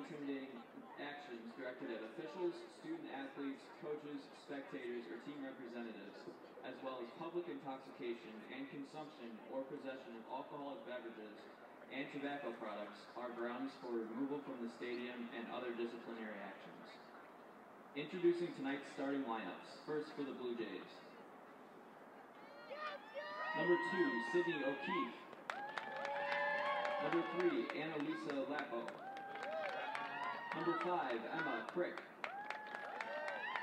intimidating actions directed at officials, student athletes, coaches, spectators, or team representatives, as well as public intoxication and consumption or possession of alcoholic beverages and tobacco products are grounds for removal from the stadium and other disciplinary actions. Introducing tonight's starting lineups. First for the Blue Jays. Number 2, Sydney O'Keefe. Number 3, Annalisa Lappo. Number 5, Emma Crick.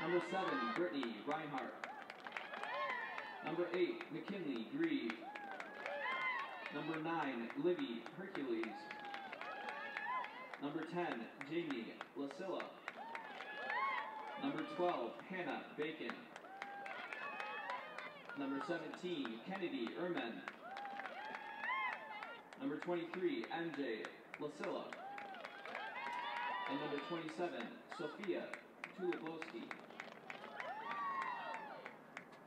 Number 7, Brittany Reinhardt. Number 8, McKinley Grieve. Number 9, Livy Hercules. Number 10, Jamie Lasilla. Number 12, Hannah Bacon. Number 17, Kennedy Ermen. Number 23, MJ Lasilla. And number 27, Sophia Tuloblowski.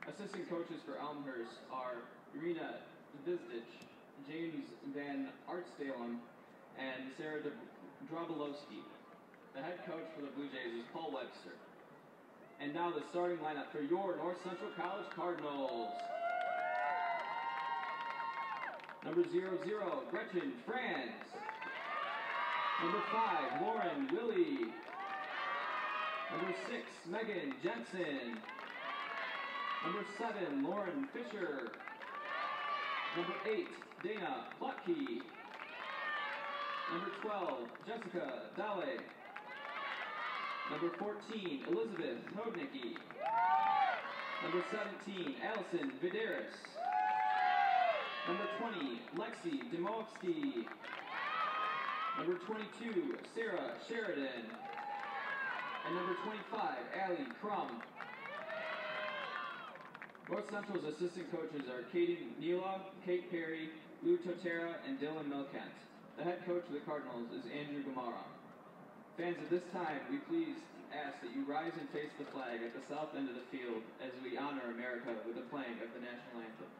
Assistant coaches for Elmhurst are Irina Vizdich, James Van Artsdalen, and Sarah Drobolowski. The head coach for the Blue Jays is Paul Webster. And now the starting lineup for your North Central College Cardinals. Number 00, Gretchen Franz. Number 5, Lauren Willie. Number 6, Megan Jensen. Number 7, Lauren Fisher. Number 8, Dana Plotke. Number 12, Jessica Dale. Number 14, Elizabeth Hodnicki. Number 17, Allison Videris. Number 20, Lexi Demovsky. Number 22, Sarah Sheridan. And number 25, Allie Crum. North Central's assistant coaches are Katie Neela, Kate Perry, Lou Totera, and Dylan Milkent. The head coach of the Cardinals is Andrew Gamara. Fans, at this time, we please ask that you rise and face the flag at the south end of the field as we honor America with the playing of the national anthem.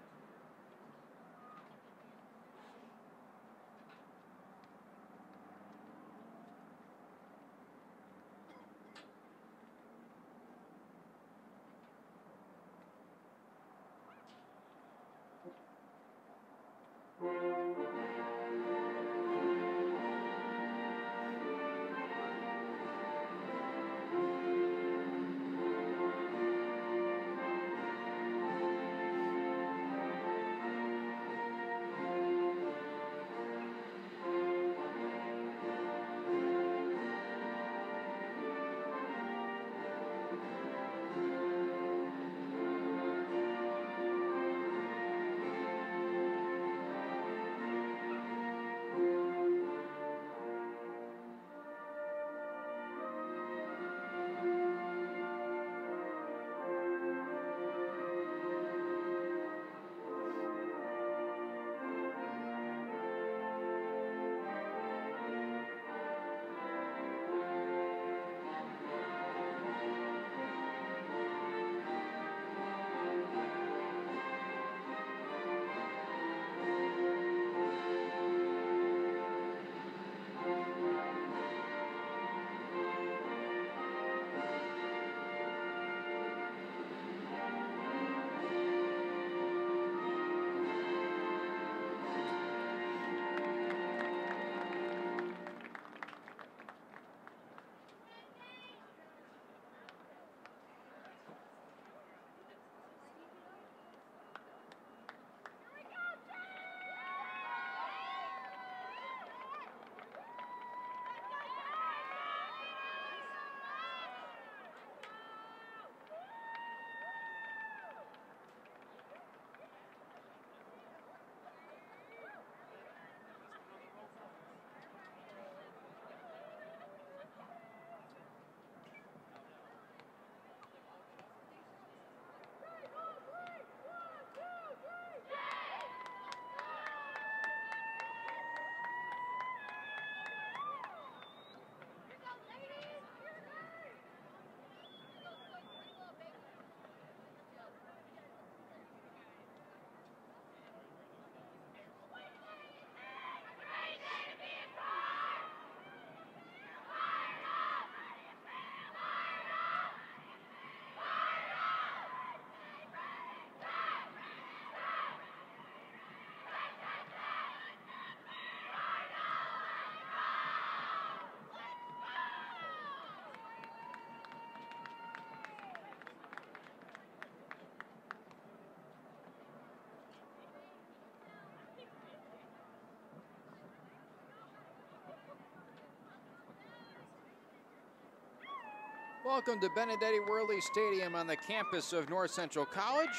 Welcome to Benedetti Worley Stadium on the campus of North Central College.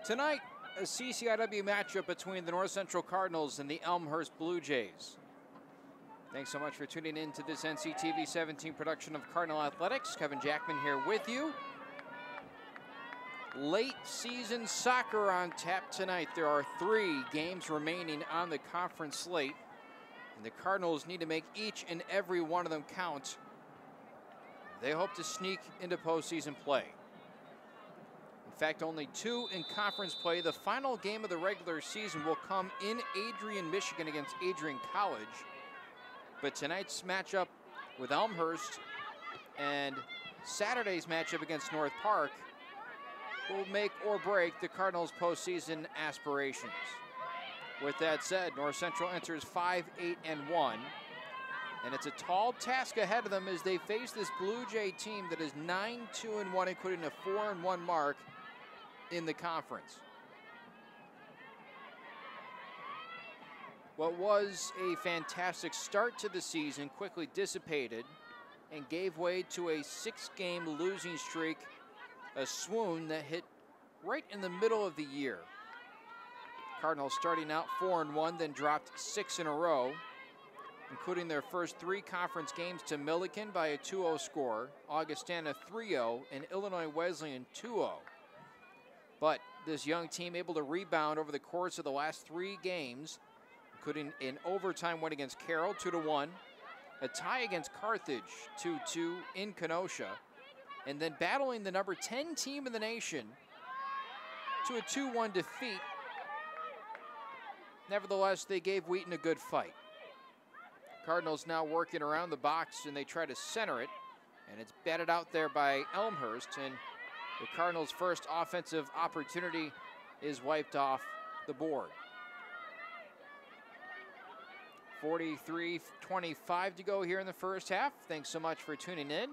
Tonight, a CCIW matchup between the North Central Cardinals and the Elmhurst Blue Jays. Thanks so much for tuning in to this NCTV 17 production of Cardinal Athletics. Kevin Jackman here with you. Late season soccer on tap tonight. There are 3 games remaining on the conference slate, and the Cardinals need to make each and every one of them count. They hope to sneak into postseason play. In fact, only 2 in conference play. The final game of the regular season will come in Adrian, Michigan against Adrian College. But tonight's matchup with Elmhurst and Saturday's matchup against North Park will make or break the Cardinals' postseason aspirations. With that said, North Central enters 5-8-1. And it's a tall task ahead of them as they face this Blue Jay team that is 9-2-1, including a 4-1 mark in the conference. What was a fantastic start to the season quickly dissipated and gave way to a 6-game losing streak, a swoon that hit right in the middle of the year. Cardinals starting out 4-1, then dropped 6 in a row, including their first 3 conference games to Milliken by a 2-0 score, Augustana 3-0, and Illinois Wesleyan 2-0. But this young team able to rebound over the course of the last 3 games, including an overtime win against Carroll 2-1, a tie against Carthage 2-2 in Kenosha, and then battling the number 10 team in the nation to a 2-1 defeat. Nevertheless, they gave Wheaton a good fight. Cardinals now working around the box, and they try to center it, and it's batted out there by Elmhurst, and the Cardinals' first offensive opportunity is wiped off the board. 43-25 to go here in the first half. Thanks so much for tuning in.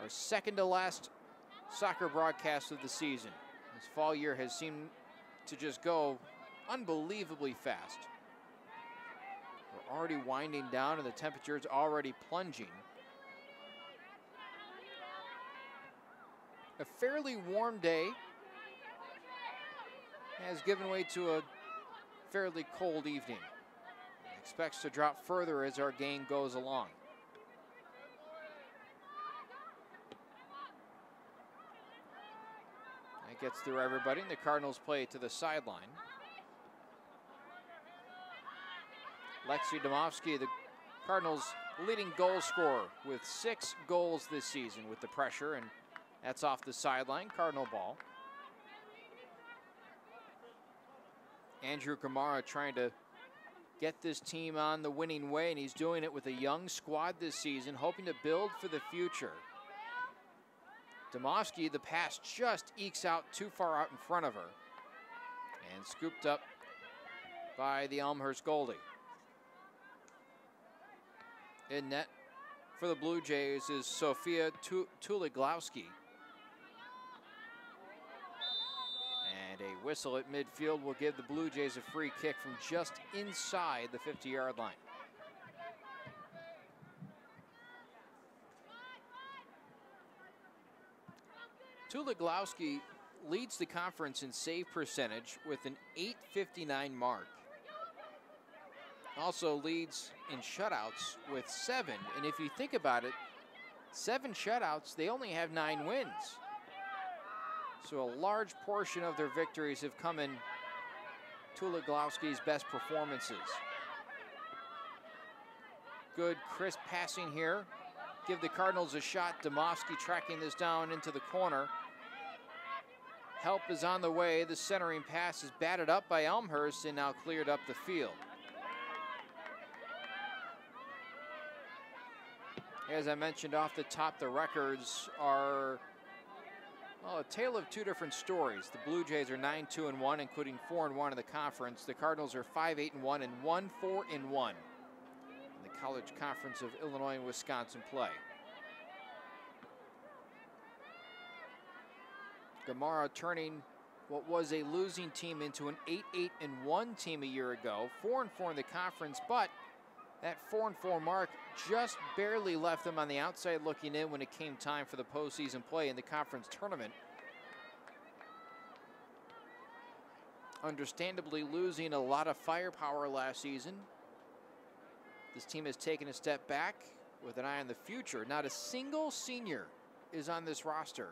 Our second to last soccer broadcast of the season. This fall year has seemed to just go unbelievably fast. We're already winding down and the temperature's already plunging. A fairly warm day has given way to a fairly cold evening. It expects to drop further as our game goes along. That gets through everybody, and the Cardinals play to the sideline. Lexi Domovsky, the Cardinals' leading goal scorer with 6 goals this season with the pressure, and that's off the sideline, Cardinal ball. Andrew Kamara trying to get this team on the winning way, and he's doing it with a young squad this season, hoping to build for the future. Domovsky, the pass just ekes out too far out in front of her, and scooped up by the Elmhurst goalie. In net for the Blue Jays is Sofia Tuliglowski. And a whistle at midfield will give the Blue Jays a free kick from just inside the 50-yard line. Tuliglowski leads the conference in save percentage with an .859 mark. Also leads in shutouts with 7. And if you think about it, 7 shutouts, they only have 9 wins. So a large portion of their victories have come in Tuliglowski's best performances. Good crisp passing here. Give the Cardinals a shot. Domovsky tracking this down into the corner. Help is on the way. The centering pass is batted up by Elmhurst and now cleared up the field. As I mentioned off the top, the records are a tale of 2 different stories. The Blue Jays are 9-2-1, including 4-1 in the conference. The Cardinals are 5-8-1 and 1-4-1 in the College Conference of Illinois and Wisconsin play. Gamara turning what was a losing team into an 8-8-1 team a year ago, 4-4 in the conference, but That 4-4 mark just barely left them on the outside looking in when it came time for the postseason play in the conference tournament. Understandably losing a lot of firepower last season. This team has taken a step back with an eye on the future. Not a single senior is on this roster.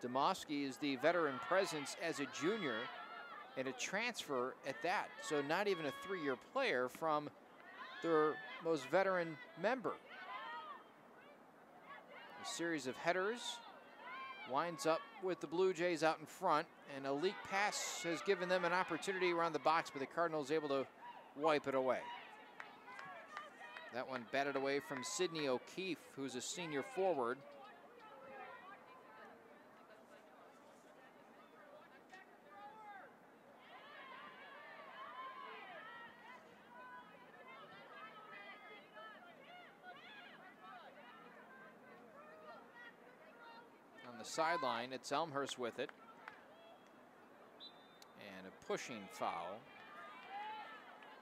Domovsky is the veteran presence as a junior and a transfer at that. So not even a 3-year player from their most veteran member. A series of headers winds up with the Blue Jays out in front, and a leak pass has given them an opportunity around the box, but the Cardinals able to wipe it away. That one batted away from Sidney O'Keefe, who's a senior forward. On the sideline, it's Elmhurst with it. And a pushing foul.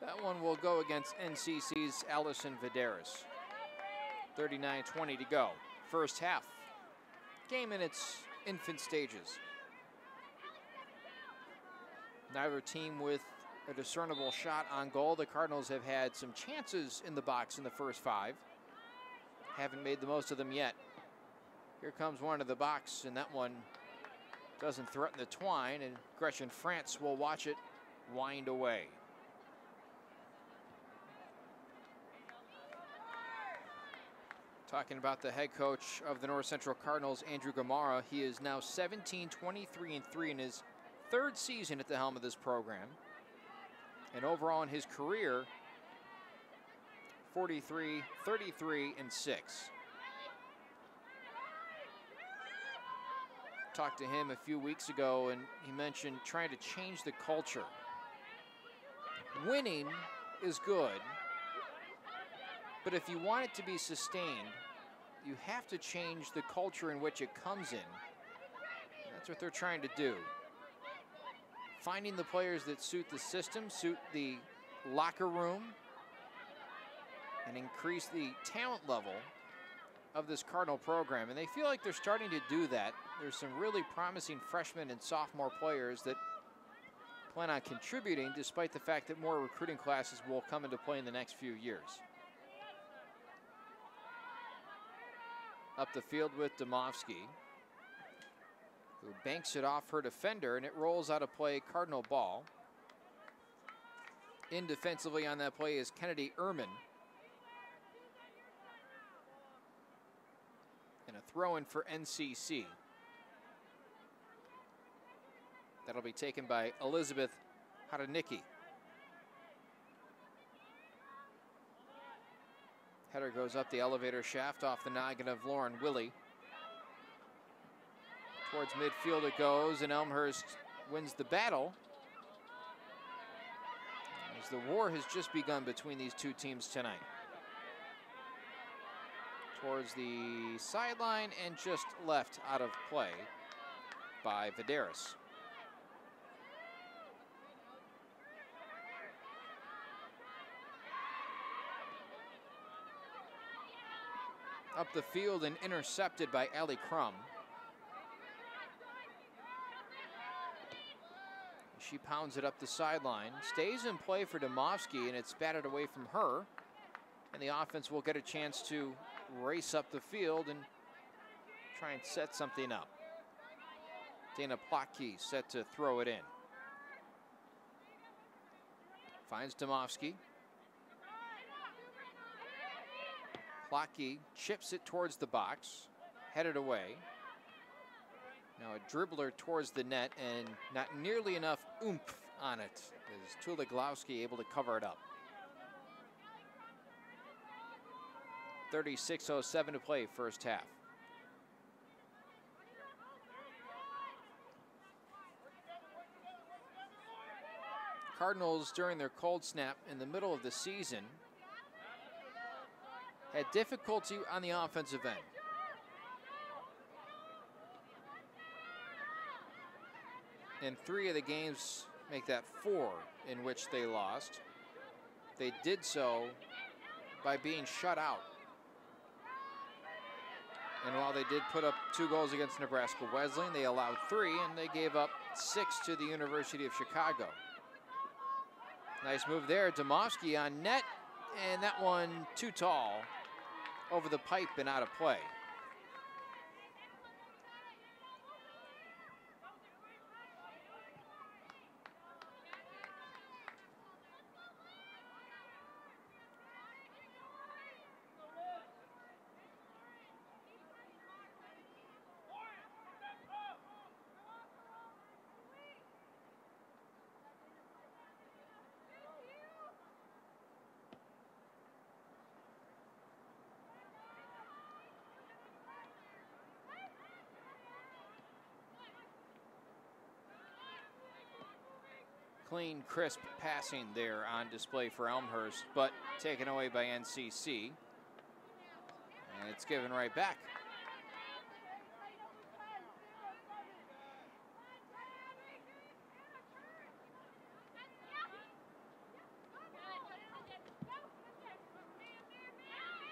That one will go against NCC's Allison Vidaris. 39:20 to go. First half. Game in its infant stages. Neither team with a discernible shot on goal. The Cardinals have had some chances in the box in the first 5. Haven't made the most of them yet. Here comes one to the box, and that one doesn't threaten the twine, and Gretchen France will watch it wind away. Talking about the head coach of the North Central Cardinals, Andrew Gamara. He is now 17-23-3 in his 3rd season at the helm of this program. And overall in his career, 43-33-6. Talked to him a few weeks ago, and he mentioned trying to change the culture. Winning is good, but if you want it to be sustained, you have to change the culture in which it comes in. That's what they're trying to do. Finding the players that suit the system, suit the locker room, and increase the talent level of this Cardinal program. And they feel like they're starting to do that. There's some really promising freshmen and sophomore players that plan on contributing, despite the fact that more recruiting classes will come into play in the next few years. Up the field with Domovsky, who banks it off her defender, and it rolls out of play, Cardinal ball. In defensively on that play is Kennedy Ehrman. And a throw in for NCC. That'll be taken by Elizabeth Haranicki. Header goes up the elevator shaft off the noggin of Lauren Willie. Towards midfield it goes, and Elmhurst wins the battle, as the war has just begun between these two teams tonight. Towards the sideline and just left out of play by Vidaris. Up the field and intercepted by Allie Crum. She pounds it up the sideline, stays in play for Domovsky, and it's batted away from her. And the offense will get a chance to race up the field and try and set something up. Dana Plotke set to throw it in. Finds Domovsky. Plotke chips it towards the box, headed away. Now a dribbler towards the net, and not nearly enough oomph on it, as Tula Glowski able to cover it up. 36:07 to play, first half. Cardinals, during their cold snap in the middle of the season, had difficulty on the offensive end. And 3 of the games make that 4 in which they lost. They did so by being shut out. And while they did put up 2 goals against Nebraska Wesleyan, they allowed 3, and they gave up 6 to the University of Chicago. Nice move there. Domofsky on net, and that one too tall, over the pipe and out of play. Clean, crisp passing there on display for Elmhurst, but taken away by NCC. And it's given right back.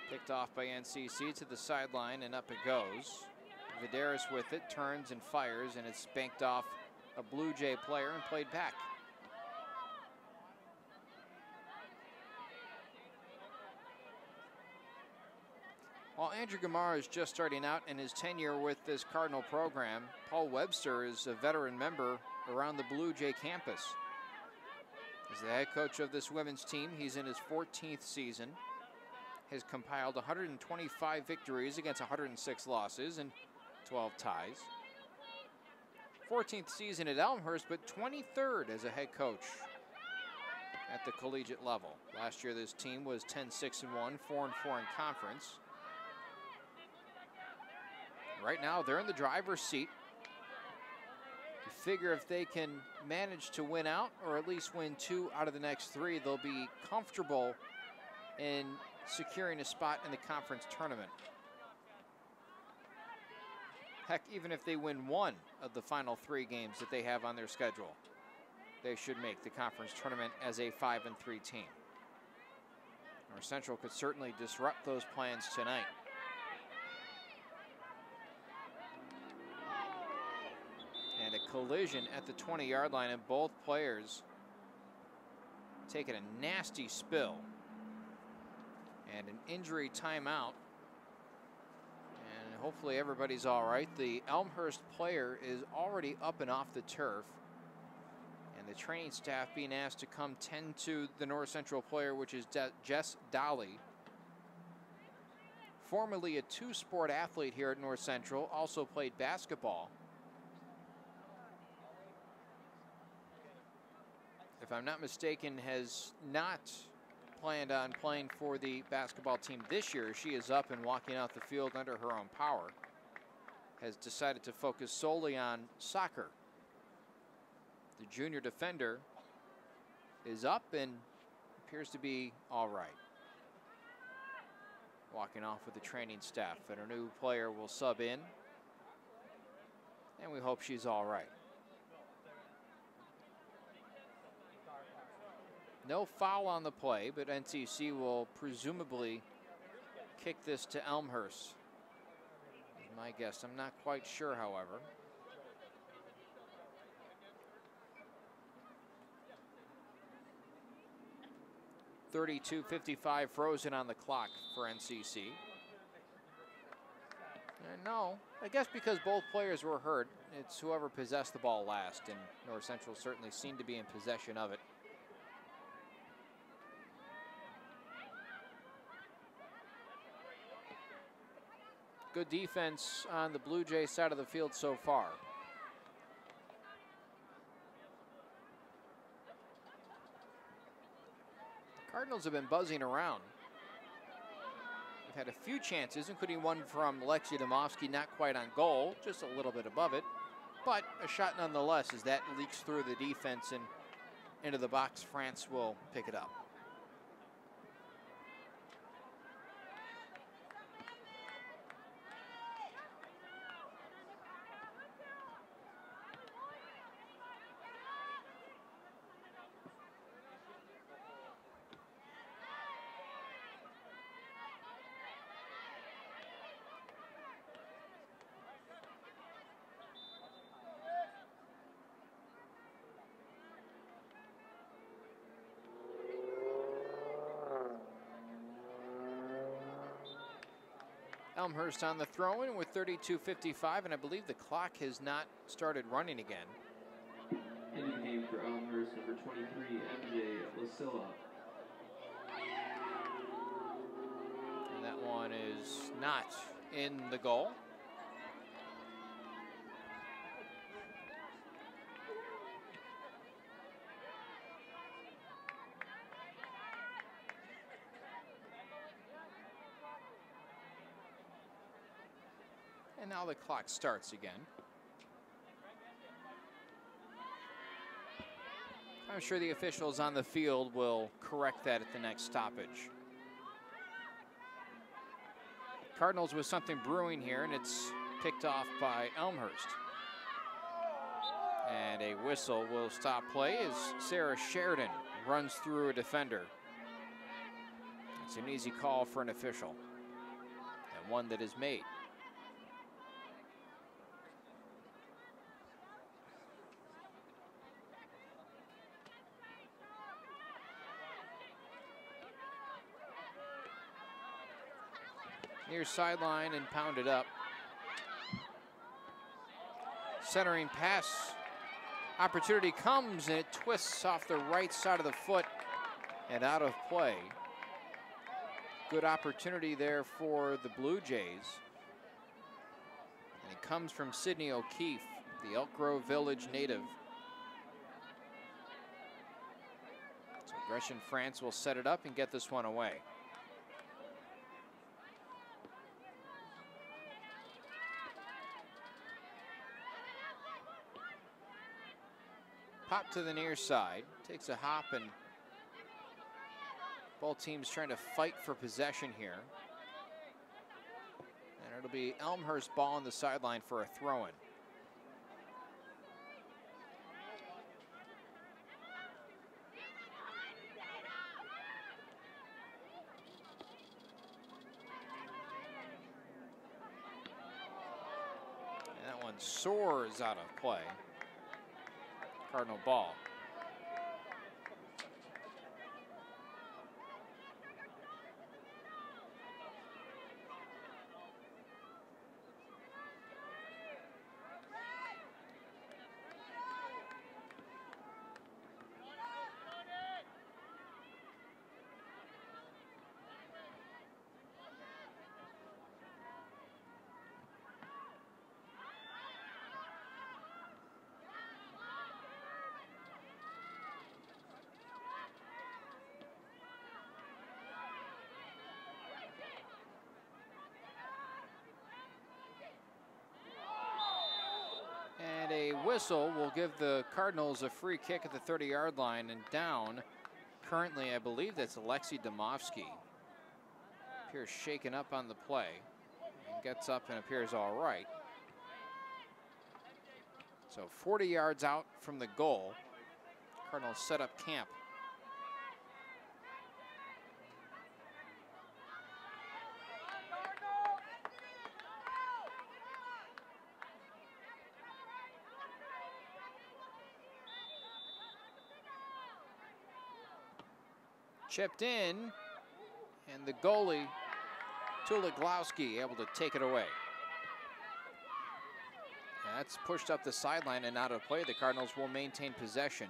Picked off by NCC to the sideline, and up it goes. Vidaris with it, turns and fires, and it's spanked off a Blue Jay player and played back. While Andrew Gamar is just starting out in his tenure with this Cardinal program, Paul Webster is a veteran member around the Blue Jay campus. As the head coach of this women's team, he's in his 14th season, has compiled 125 victories against 106 losses and 12 ties. 14th season at Elmhurst, but 23rd as a head coach at the collegiate level. Last year this team was 10-6-1, 4-4 in conference. Right now, they're in the driver's seat. You figure if they can manage to win out, or at least win 2 out of the next 3, they'll be comfortable in securing a spot in the conference tournament. Heck, even if they win 1 of the final 3 games that they have on their schedule, they should make the conference tournament as a 5-3 team. North Central could certainly disrupt those plans tonight. And a collision at the 20-yard line, and both players taking a nasty spill. And an injury timeout. And hopefully everybody's all right. The Elmhurst player is already up and off the turf. And the training staff being asked to come tend to the North Central player, which is Jess Dolly. Formerly a 2-sport athlete here at North Central, also played basketball. If I'm not mistaken, has not planned on playing for the basketball team this year. She is up and walking out the field under her own power. Has decided to focus solely on soccer. The junior defender is up and appears to be all right. Walking off with the training staff, and her new player will sub in. And we hope she's all right. No foul on the play, but NCC will presumably kick this to Elmhurst. Is my guess. I'm not quite sure, however. .32:55 frozen on the clock for NCC. And no, I guess because both players were hurt, it's whoever possessed the ball last, and North Central certainly seemed to be in possession of it. Good defense on the Blue Jay side of the field so far. Cardinals have been buzzing around. They've had a few chances, including one from Alexia Domofsky, not quite on goal, just a little bit above it. But a shot nonetheless, as that leaks through the defense and into the box. France will pick it up. Elmhurst on the throw-in with 32:55, and I believe the clock has not started running again. Ending game for Elmhurst, number 23, MJ Lasilla. And that one is not in the goal. And now the clock starts again. I'm sure the officials on the field will correct that at the next stoppage. Cardinals with something brewing here, and it's picked off by Elmhurst. And a whistle will stop play as Sarah Sheridan runs through a defender. It's an easy call for an official, and one that is made. Near sideline and pounded up. Centering pass. Opportunity comes and it twists off the right side of the foot and out of play. Good opportunity there for the Blue Jays. And it comes from Sydney O'Keefe, the Elk Grove Village native. So Gresham France will set it up and get this one away. Pop to the near side, takes a hop, and both teams trying to fight for possession here. And it'll be Elmhurst ball on the sideline for a throw-in. And that one soars out of play. Cardinal ball. And a whistle will give the Cardinals a free kick at the 30-yard line, and down currently, I believe that's Alexei Domovsky. Appears shaken up on the play and gets up and appears all right. So 40 yards out from the goal, Cardinals set up camp. Chipped in, and the goalie, Tuliglowski, able to take it away. And that's pushed up the sideline and out of play. The Cardinals will maintain possession.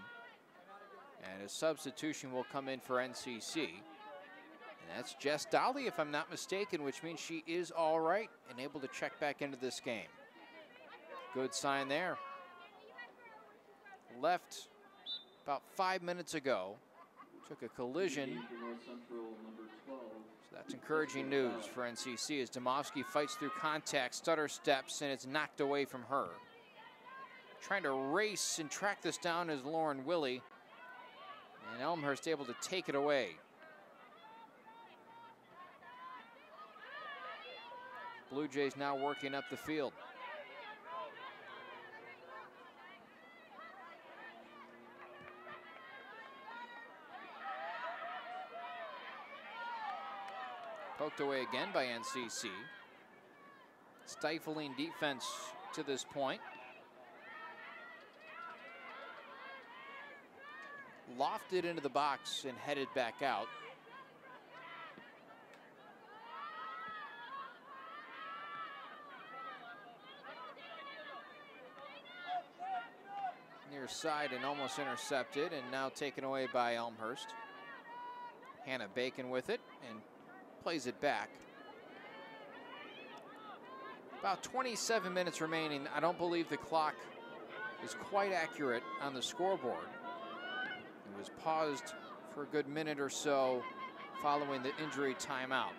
And a substitution will come in for NCC. And that's Jess Dolly, if I'm not mistaken, which means she is all right and able to check back into this game. Good sign there. Left about 5 minutes ago. Took a collision. So that's encouraging news for NCC as Domovsky fights through contact, stutter steps, and it's knocked away from her. Trying to race and track this down is Lauren Willie. And Elmhurst able to take it away. Blue Jays now working up the field. Poked away again by NCC. Stifling defense to this point. Lofted into the box and headed back out. Near side and almost intercepted, and now taken away by Elmhurst. Hannah Bacon with it and plays it back. About 27 minutes remaining. I don't believe the clock is quite accurate on the scoreboard. It was paused for a good minute or so following the injury timeout.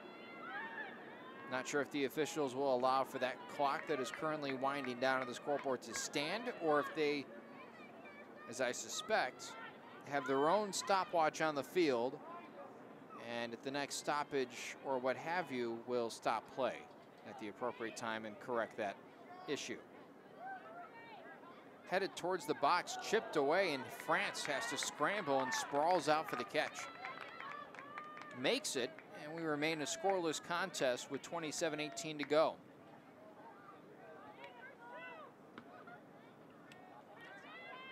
Not sure if the officials will allow for that clock that is currently winding down on the scoreboard to stand, or if they, as I suspect, have their own stopwatch on the field, and at the next stoppage or what have you, will stop play at the appropriate time and correct that issue. Headed towards the box, chipped away, and France has to scramble and sprawls out for the catch. Makes it, and we remain a scoreless contest with 27:18 to go.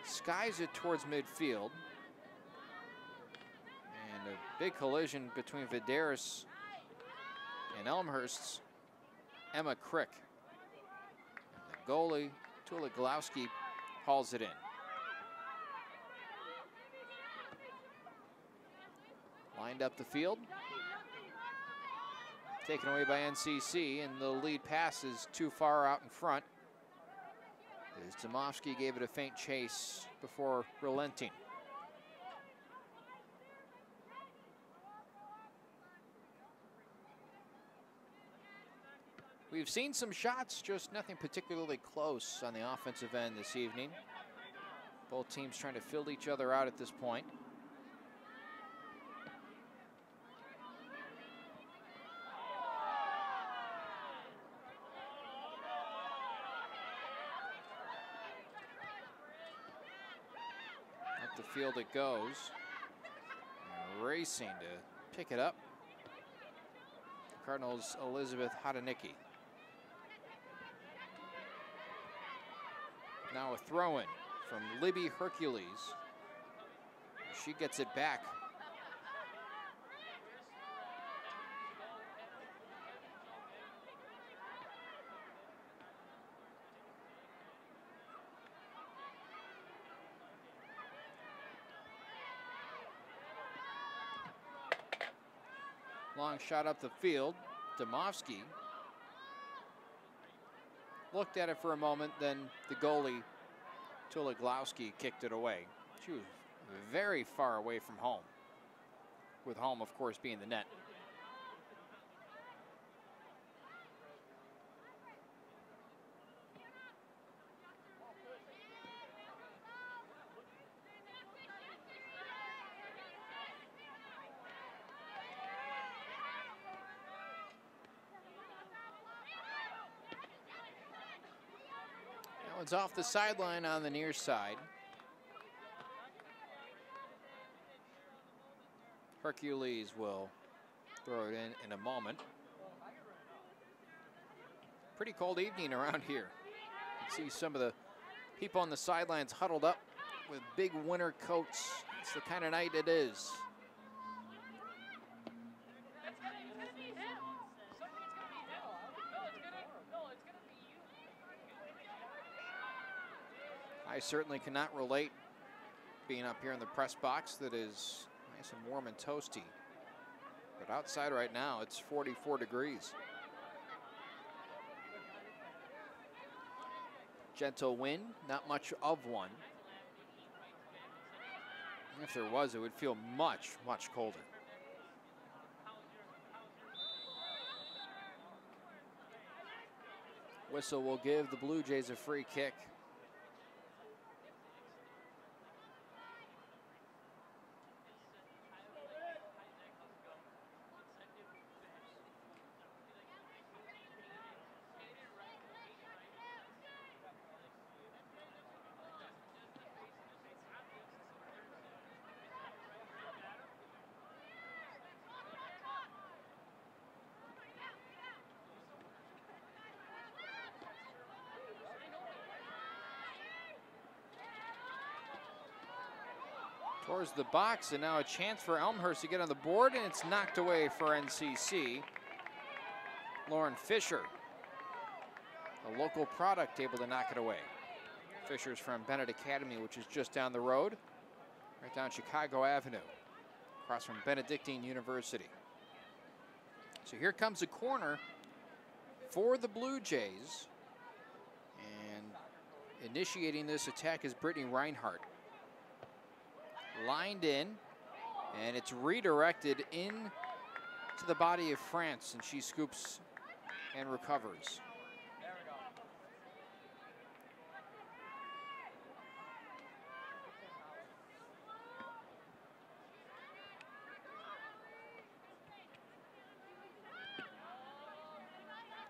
Skies it towards midfield. And a big collision between Vidaris and Elmhurst's Emma Crick. And the goalie, Tula Glowski, hauls it in. Lined up the field. Taken away by NCC, and the lead pass is too far out in front, as Tomovsky gave it a faint chase before relenting. We've seen some shots, just nothing particularly close on the offensive end this evening. Both teams trying to fill each other out at this point. Up the field it goes. And racing to pick it up. Cardinals' Elizabeth Hodanicki. Now a throw-in from Libby Hercules. She gets it back. Long shot up the field. Tomovsky looked at it for a moment, then the goalie, Tula Glowski, kicked it away. She was very far away from home, with home, of course, being the net. It's off the sideline on the near side. Hercules will throw it in a moment. Pretty cold evening around here. You can see some of the people on the sidelines huddled up with big winter coats. It's the kind of night it is. I certainly cannot relate being up here in the press box that is nice and warm and toasty. But outside right now, it's 44 degrees. Gentle wind, not much of one. If there was, it would feel much, much colder. Whistle will give the Blue Jays a free kick. Towards the box, and now a chance for Elmhurst to get on the board, and it's knocked away for NCC. Lauren Fisher, a local product, able to knock it away. Fisher's from Bennett Academy, which is just down the road, right down Chicago Avenue, across from Benedictine University. So here comes a corner for the Blue Jays. And initiating this attack is Brittany Reinhardt. Lined in, and it's redirected in to the body of France, and she scoops and recovers.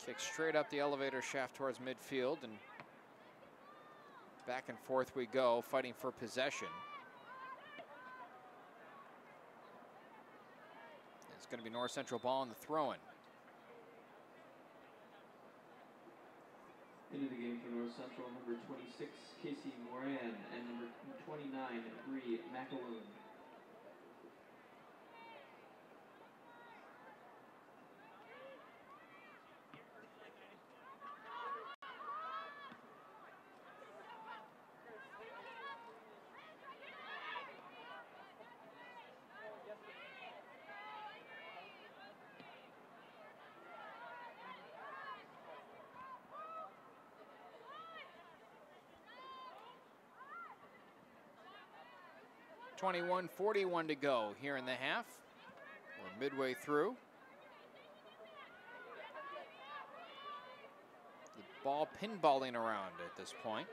Kick straight up the elevator shaft towards midfield, and back and forth we go, fighting for possession. It's going to be North Central ball on the throw-in. Into the game for North Central, number 26, Casey Moran, and number 29, Bree McAloon. .41 to go here in the half. We're midway through. The ball pinballing around at this point.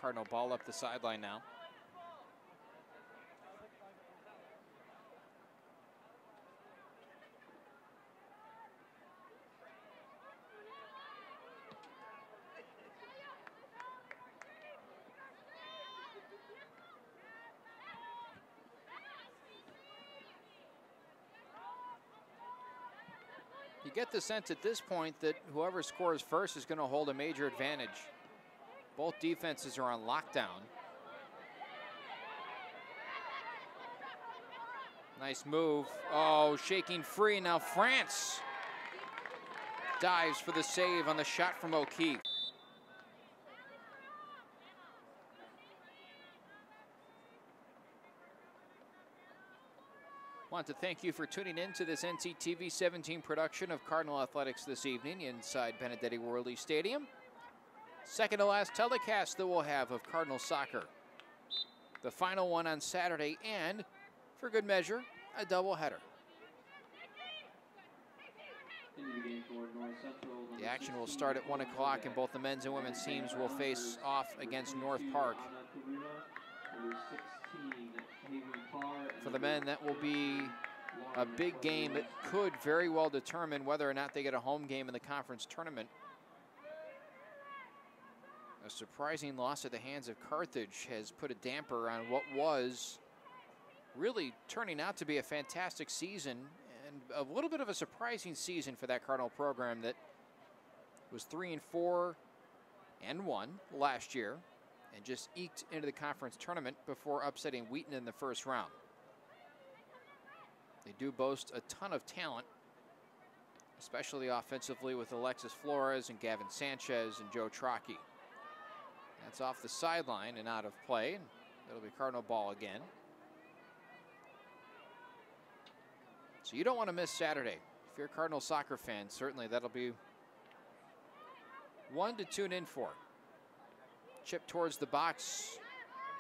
Cardinal ball up the sideline now. You get the sense at this point that whoever scores first is going to hold a major advantage. Both defenses are on lockdown. Nice move. Oh, shaking free. Now France dives for the save on the shot from O'Keefe. Want to thank you for tuning in to this NCTV 17 production of Cardinal Athletics this evening inside Benedetti Worley Stadium. Second to last telecast that we'll have of Cardinal soccer. The final one on Saturday, and for good measure, a doubleheader. The action will start at 1 o'clock, and both the men's and women's teams will face off against North Park. For the men, that will be a big game that could very well determine whether or not they get a home game in the conference tournament. A surprising loss at the hands of Carthage has put a damper on what was really turning out to be a fantastic season, and a little bit of a surprising season for that Cardinal program that was 3-4-1 last year and just eked into the conference tournament before upsetting Wheaton in the first round. They do boast a ton of talent, especially offensively with Alexis Flores and Gavin Sanchez and Joe Trocchi. That's off the sideline and out of play, and it'll be Cardinal ball again. So you don't want to miss Saturday. If you're a Cardinal soccer fan, certainly that'll be one to tune in for. Chip towards the box,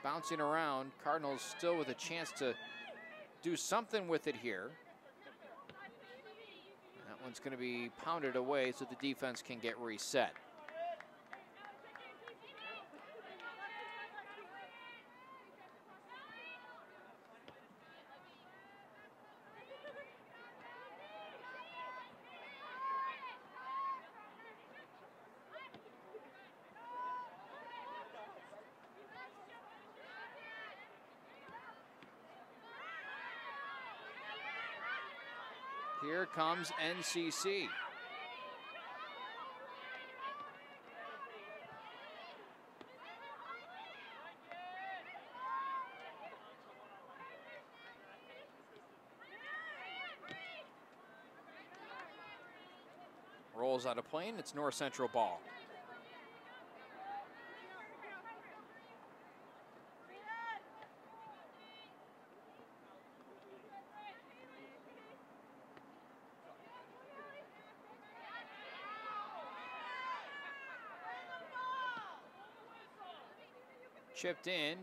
bouncing around. Cardinals still with a chance to do something with it here. That one's going to be pounded away so the defense can get reset. Here comes NCC. Rolls out of play, and it's North Central ball. chipped in,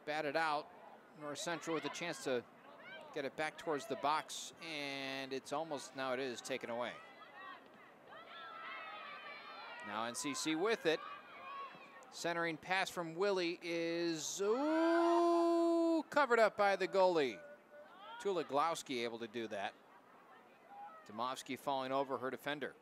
batted out. North Central with a chance to get it back towards the box, and it's almost, now it is taken away. Now NCC with it. Centering pass from Willie is covered up by the goalie. Tuloglowski able to do that. Domovsky falling over her defender.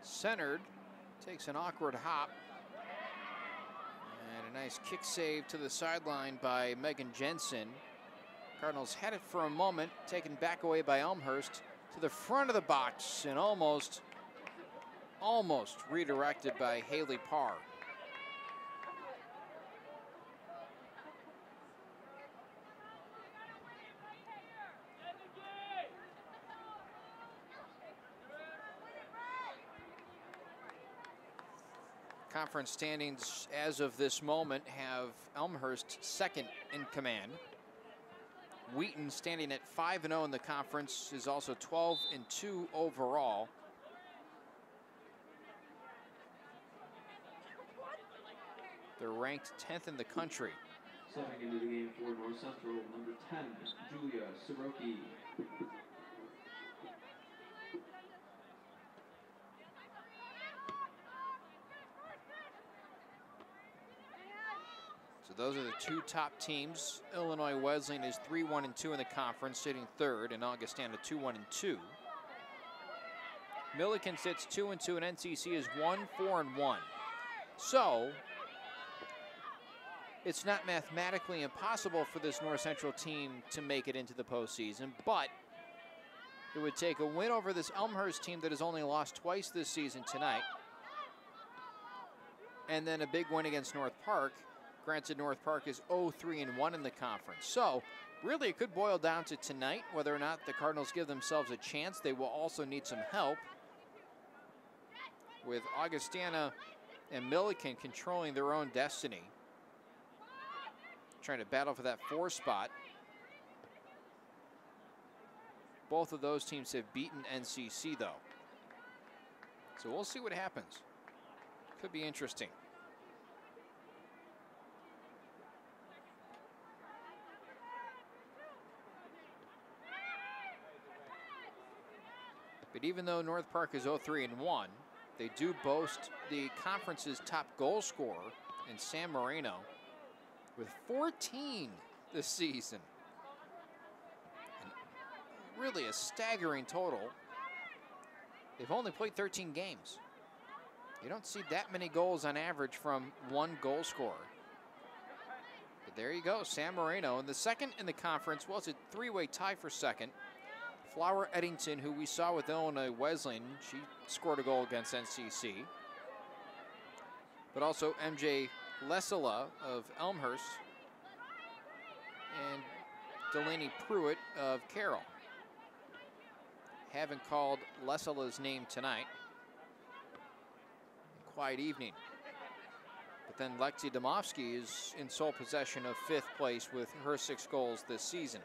Centered, takes an awkward hop, and a nice kick save to the sideline by Megan Jensen. Cardinals had it for a moment, taken back away by Elmhurst to the front of the box, and almost redirected by Haley Parr. Conference standings as of this moment have Elmhurst second in command. Wheaton, standing at 5-0 in the conference, is also 12-2 overall. They're ranked 10th in the country. Stepping into the game for North Central, number 10, Julia Soroki. So those are the two top teams. Illinois Wesleyan is 3-1-2 in the conference, sitting third, and Augustana 2-1-2. Milliken sits 2-2, and NCC is 1-4-1. So it's not mathematically impossible for this North Central team to make it into the postseason, but it would take a win over this Elmhurst team that has only lost twice this season tonight, and then a big win against North Park. Granted, North Park is 0-3-1 in the conference. So really it could boil down to tonight, whether or not the Cardinals give themselves a chance. They will also need some help, with Augustana and Milliken controlling their own destiny, trying to battle for that 4 spot. Both of those teams have beaten NCC, though. So we'll see what happens. Could be interesting. But even though North Park is 0-3-1, they do boast the conference's top goal scorer in Sam Moreno with 14 this season. And really a staggering total. They've only played 13 games. You don't see that many goals on average from one goal scorer. But there you go, Sam Moreno. And the second in the conference was a 3-way tie for second. Flower Eddington, who we saw with Illinois Wesleyan, she scored a goal against NCC. But also MJ Lesala of Elmhurst and Delaney Pruitt of Carroll. Haven't called Lesala's name tonight. Quiet evening. But then Lexi Domovsky is in sole possession of 5th place with her 6 goals this season.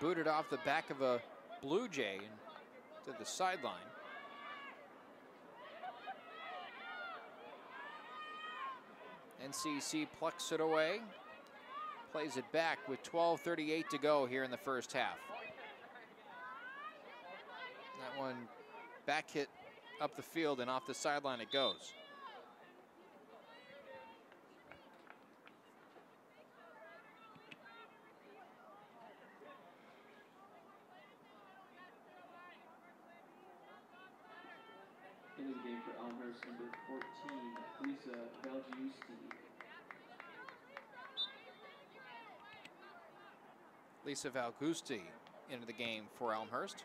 Booted off the back of a Blue Jay and to the sideline. NCC plucks it away, plays it back with 12:38 to go here in the first half. That one back hit up the field and off the sideline it goes. Elmhurst, number 14, Lisa Valgiusti. Lisa Valgusti into the game for Elmhurst.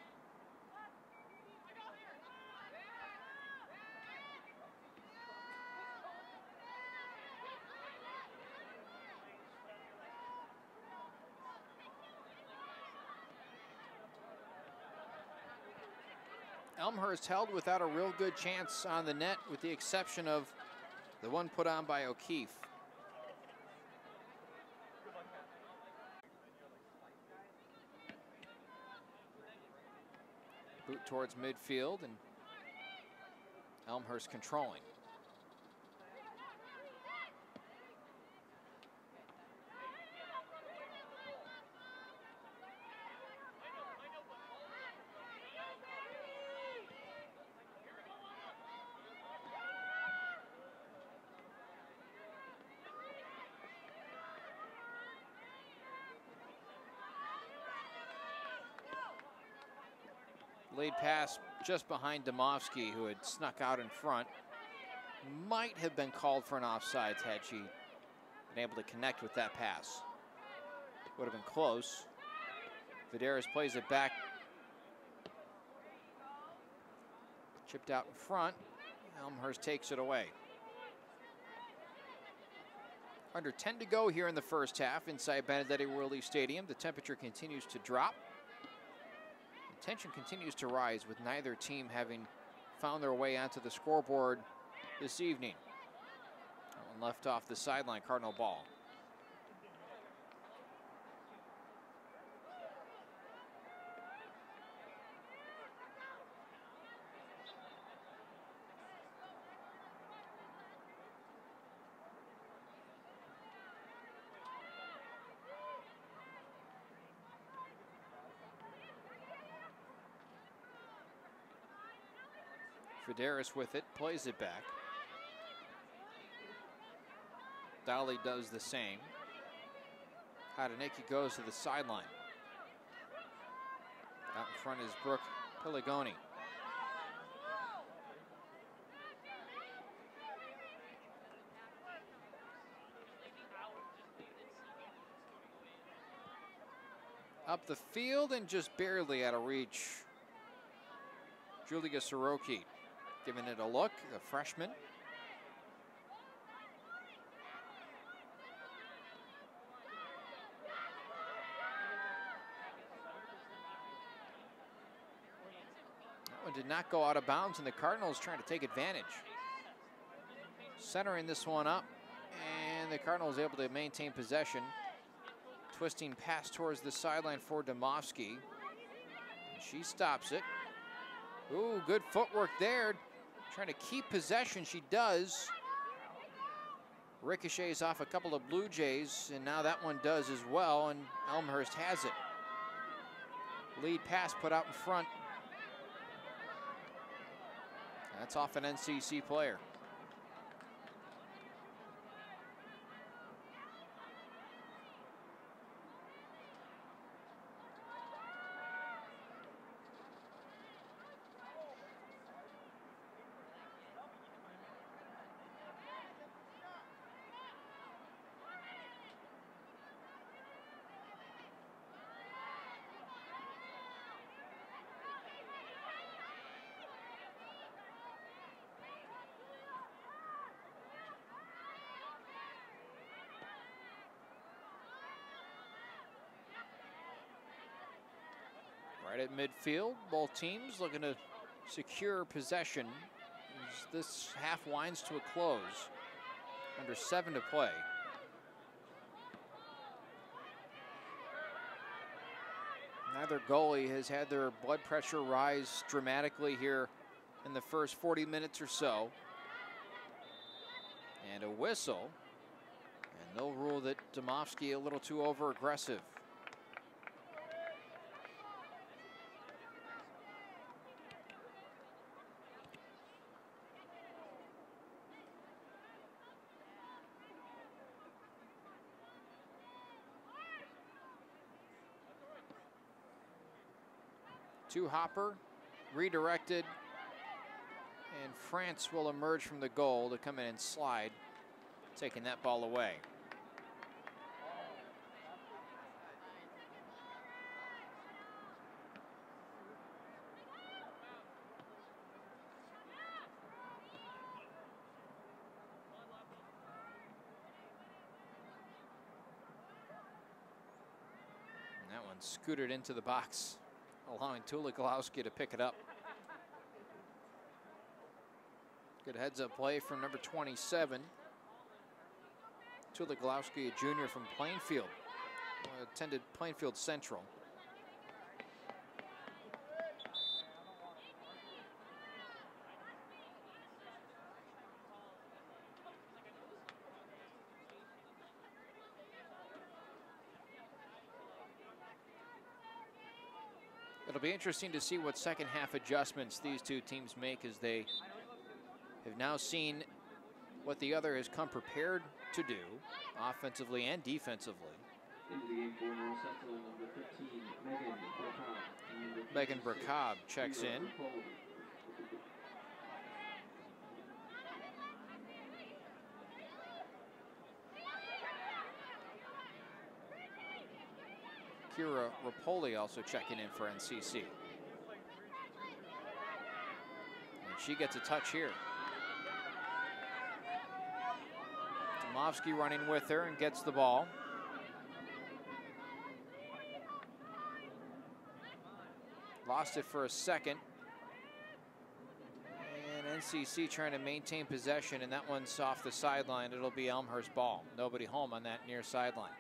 Elmhurst held without a real good chance on the net, with the exception of the one put on by O'Keefe. Boot towards midfield, and Elmhurst controlling. Laid pass just behind Domovsky, who had snuck out in front. Might have been called for an offsides had she been able to connect with that pass. Would have been close. Vidaris plays it back. Chipped out in front. Elmhurst takes it away. Under 10 to go here in the first half inside Benedetti Worley Stadium. The temperature continues to drop. Tension continues to rise, with neither team having found their way onto the scoreboard this evening. That one left off the sideline, Cardinal ball. Fideris with it, plays it back. Dowley does the same. Hadaniki goes to the sideline. Out in front is Brooke Piligoni. Up the field and just barely out of reach. Julia Soroki giving it a look, the freshman. That one did not go out of bounds, and the Cardinals trying to take advantage. Centering this one up, and the Cardinals able to maintain possession. Twisting pass towards the sideline for Domovsky. She stops it. Ooh, good footwork there. Trying to keep possession, she does. Ricochets off a couple of Blue Jays, and now that one does as well, and Elmhurst has it. Lead pass put out in front. That's off an NCC player. Right at midfield, both teams looking to secure possession as this half winds to a close. Under 7 to play. Neither goalie has had their blood pressure rise dramatically here in the first 40 minutes or so. And a whistle, and they'll rule that Domovsky a little too over-aggressive. To Hopper, redirected, And France will emerge from the goal to come in and slide, taking that ball away. And that one scooted into the box, allowing Tuliglowski to pick it up. Good heads-up play from number 27. Tuliglowski, a junior from Plainfield, attended Plainfield Central. It'll be interesting to see what second half adjustments these two teams make, as they have now seen what the other has come prepared to do, offensively and defensively. Into the game for North Central, number 15, Megan Bracab checks in. Kira Rapoli also checking in for NCC. And she gets a touch here. Tomovsky running with her and gets the ball. Lost it for a second. And NCC trying to maintain possession, and that one's off the sideline. It'll be Elmhurst ball. Nobody home on that near sideline.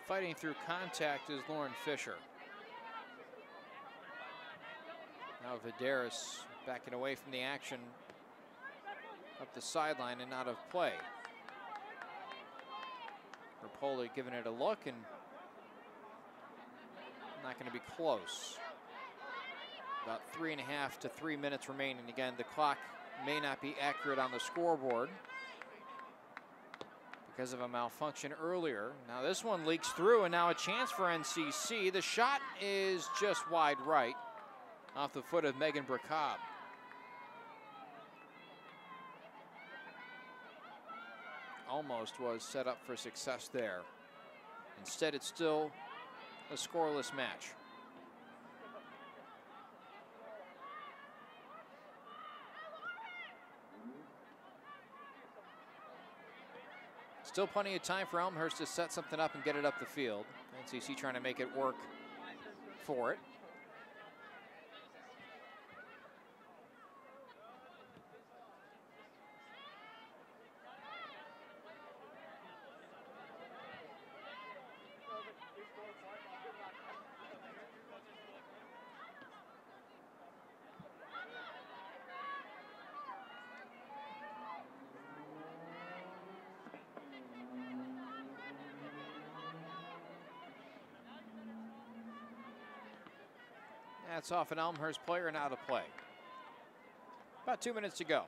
Fighting through contact is Lauren Fisher. Now Vidaris backing away from the action up the sideline and out of play. Rapoli giving it a look and not going to be close. About 3.5 to 3 minutes remaining. Again, the clock may not be accurate on the scoreboard because of a malfunction earlier. Now this one leaks through, and now a chance for NCC. The shot is just wide right off the foot of Megan Bracab. Almost was set up for success there. Instead, it's still a scoreless match. Still plenty of time for Elmhurst to set something up and get it up the field. NCC trying to make it work for it. That's off an Elmhurst player and out of play. About 2 minutes to go.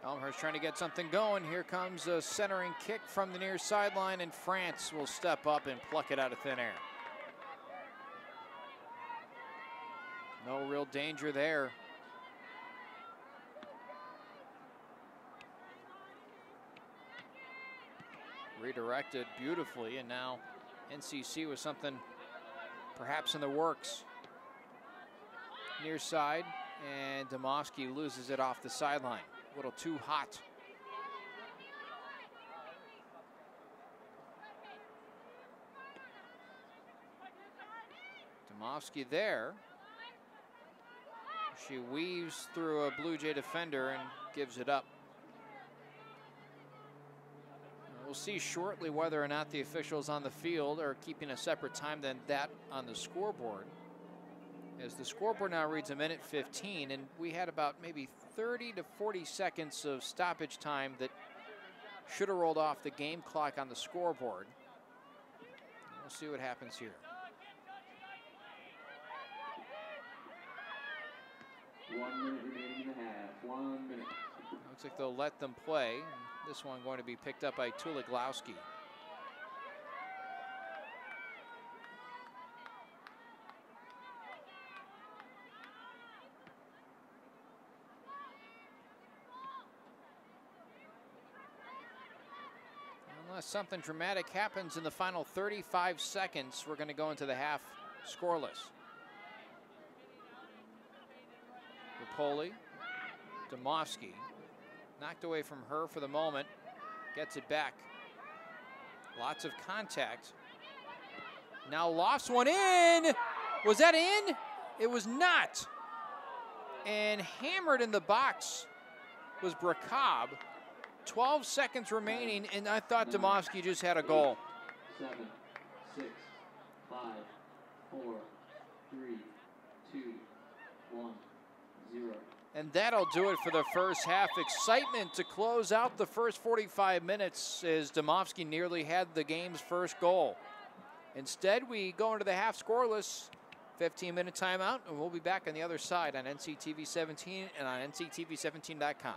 Elmhurst trying to get something going. Here comes a centering kick from the near sideline, and France will step up and pluck it out of thin air. No real danger there. Redirected beautifully, and now NCC with something perhaps in the works. Near side, and Tomovsky loses it off the sideline. A little too hot. Domofsky there. She weaves through a Blue Jay defender and gives it up. We'll see shortly whether or not the officials on the field are keeping a separate time than that on the scoreboard. As the scoreboard now reads 1:15, and we had about maybe 30 to 40 seconds of stoppage time that should have rolled off the game clock on the scoreboard. We'll see what happens here. 1 minute remaining in the half. 1 minute. Looks like they'll let them play. This one going to be picked up by Tuliglowski. Unless something dramatic happens in the final 35 seconds, we're going to go into the half scoreless. Rapoli, Domofsky, knocked away from her for the moment, gets it back. Lots of contact. Now lofts one in. Was that in? It was not. And hammered in the box was Brakab. 12 seconds remaining, and I thought Domofsky just had a goal. 7, 6, 5, 4, 3, 2, 1, 0. And that'll do it for the first half. Excitement to close out the first 45 minutes as Domofsky nearly had the game's first goal. Instead, we go into the half scoreless. 15-minute timeout, and we'll be back on the other side on NCTV 17 and on NCTV17.com.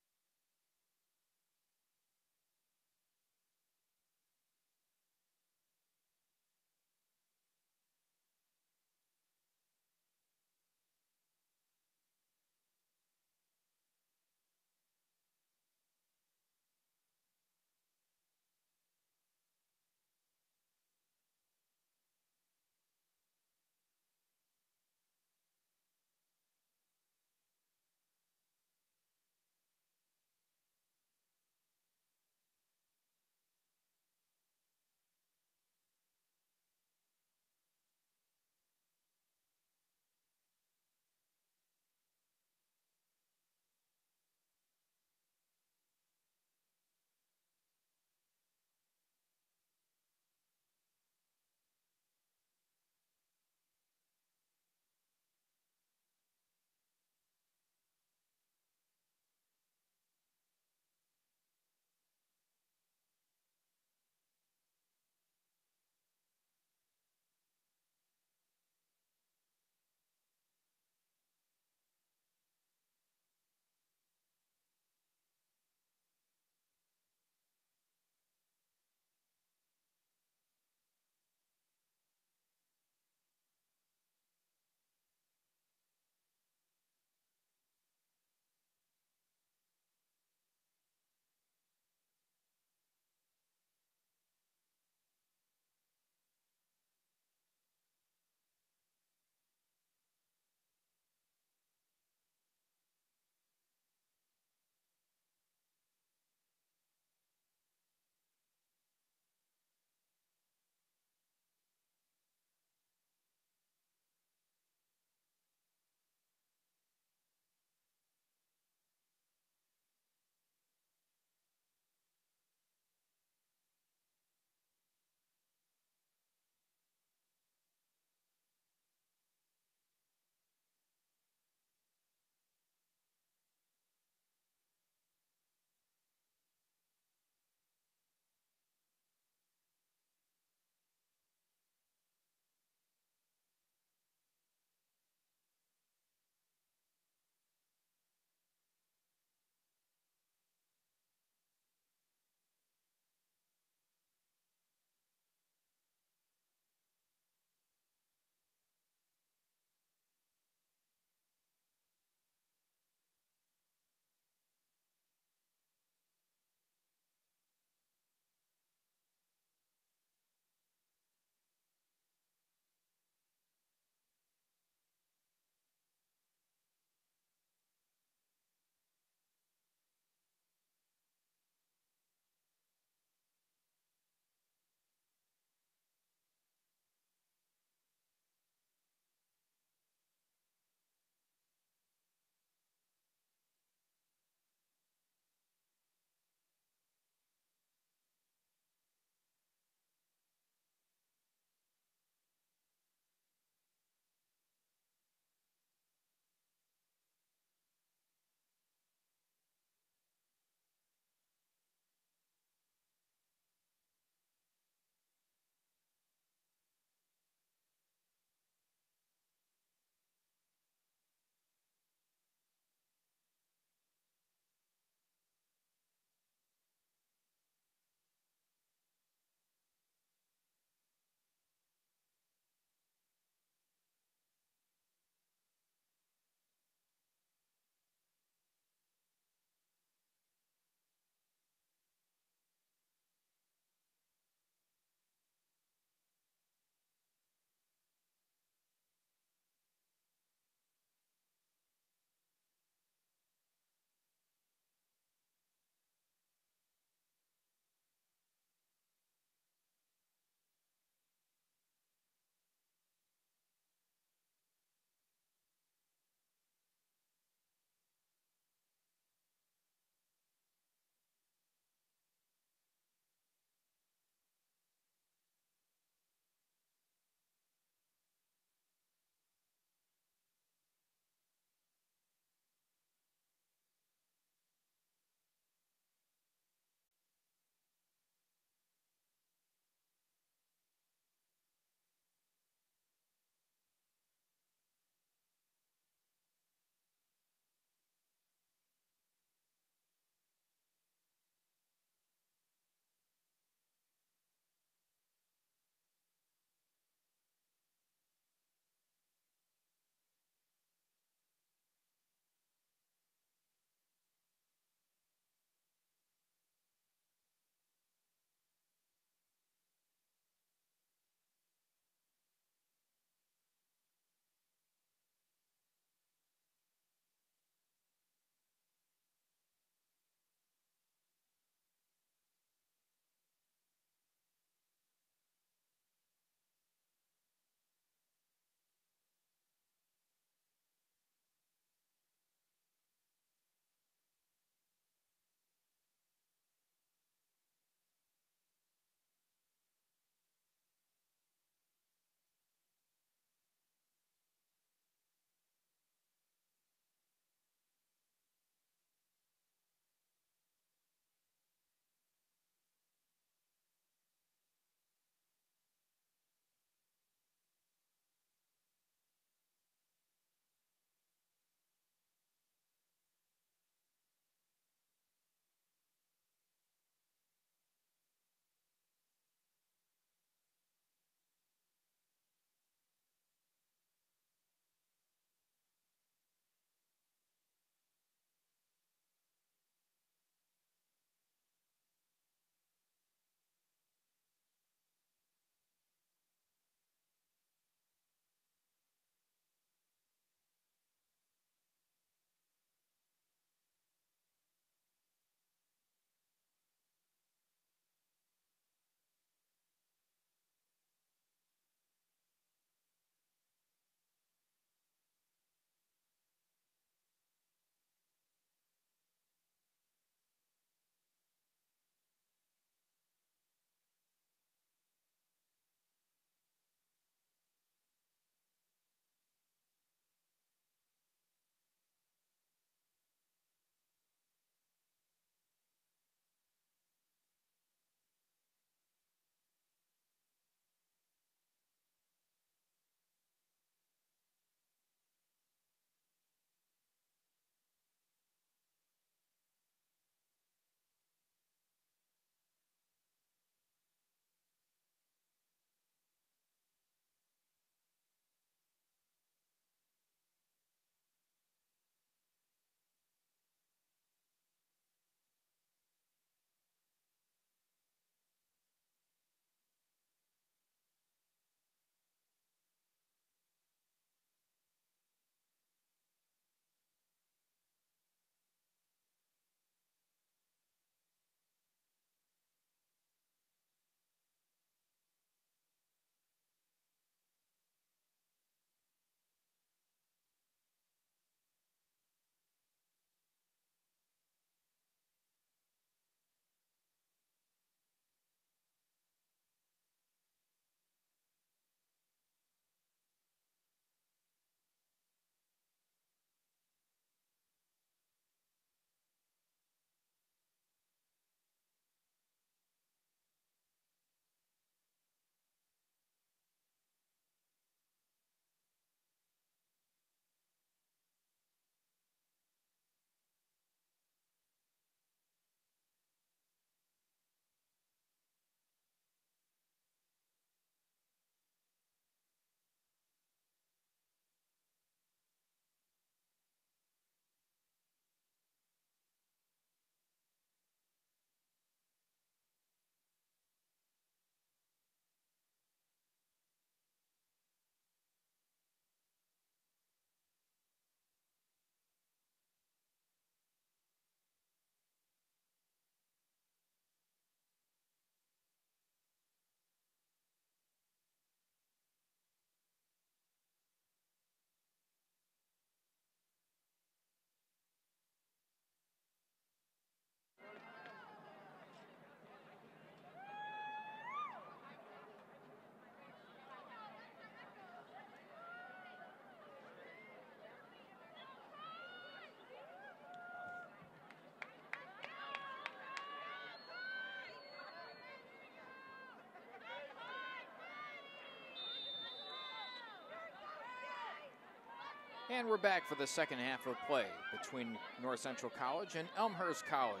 And we're back for the second half of play between North Central College and Elmhurst College.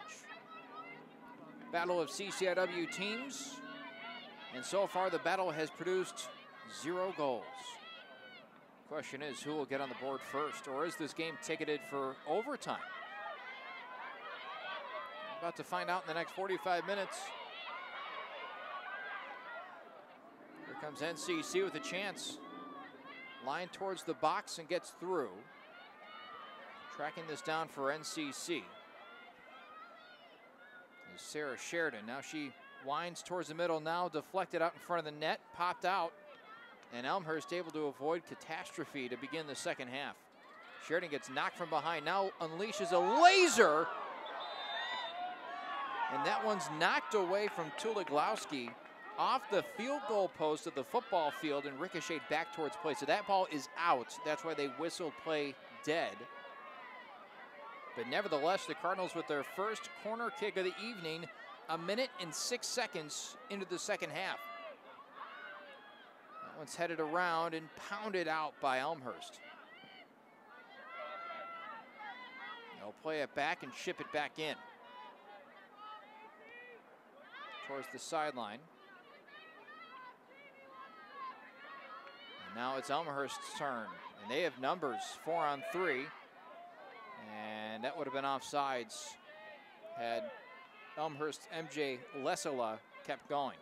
Battle of CCIW teams. And so far the battle has produced 0 goals. Question is, who will get on the board first? Or is this game ticketed for overtime? About to find out in the next 45 minutes. Here comes NCC with a chance. Line towards the box and gets through. Tracking this down for NCC is Sarah Sheridan. Now she winds towards the middle, now deflected out in front of the net, popped out, and Elmhurst able to avoid catastrophe to begin the second half. Sheridan gets knocked from behind, now unleashes a laser, and that one's knocked away from Tuliglowski off the field goal post of the football field and ricocheted back towards play. So that ball is out. That's why they whistled play dead. But nevertheless, the Cardinals with their first corner kick of the evening, 1 minute and 6 seconds into the second half. That one's headed around and pounded out by Elmhurst. They'll play it back and ship it back in towards the sideline. Now it's Elmhurst's turn, and they have numbers, 4-on-3, and that would have been offsides had Elmhurst's MJ Lesala kept going.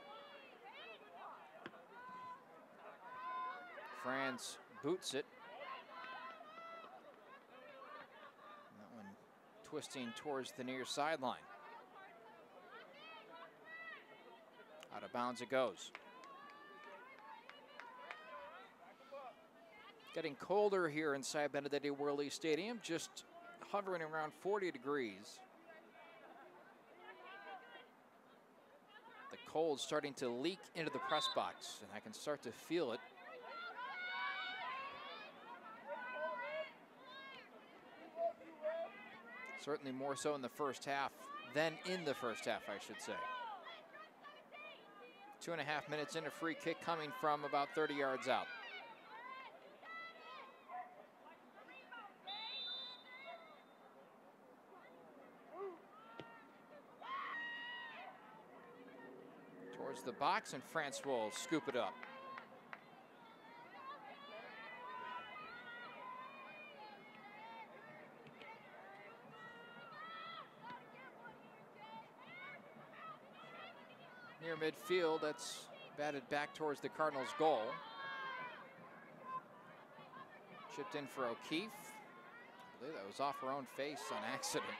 Franz boots it. That one twisting towards the near sideline. Out of bounds it goes. Getting colder here inside Benedetti Worley Stadium, just hovering around 40 degrees. The cold starting to leak into the press box, and I can start to feel it. Certainly more so in the first half than in the first half, I should say. 2.5 minutes in, a free kick coming from about 30 yards out. Towards the box, and France will scoop it up. Near midfield, that's batted back towards the Cardinals' goal. Chipped in for O'Keefe. I believe that was off her own face on accident.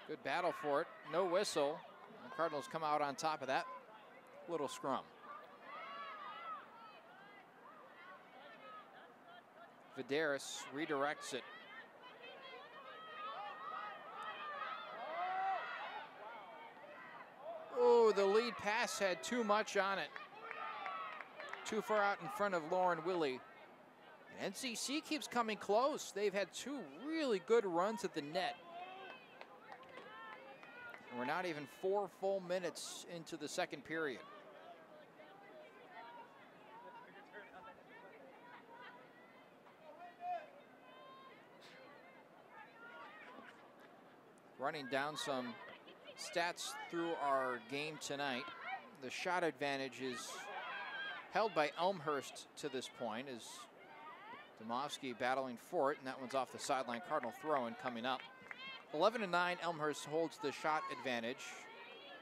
Good battle for it, no whistle. The Cardinals come out on top of that little scrum. Vidaris redirects it. Oh, the lead pass had too much on it. Too far out in front of Lauren Willie. And NCC keeps coming close. They've had 2 really good runs at the net. We're not even 4 full minutes into the second period. Running down some stats through our game tonight. The shot advantage is held by Elmhurst to this point as Domovsky battling for it, and that one's off the sideline. Cardinal throw-in coming up. 11-9, Elmhurst holds the shot advantage.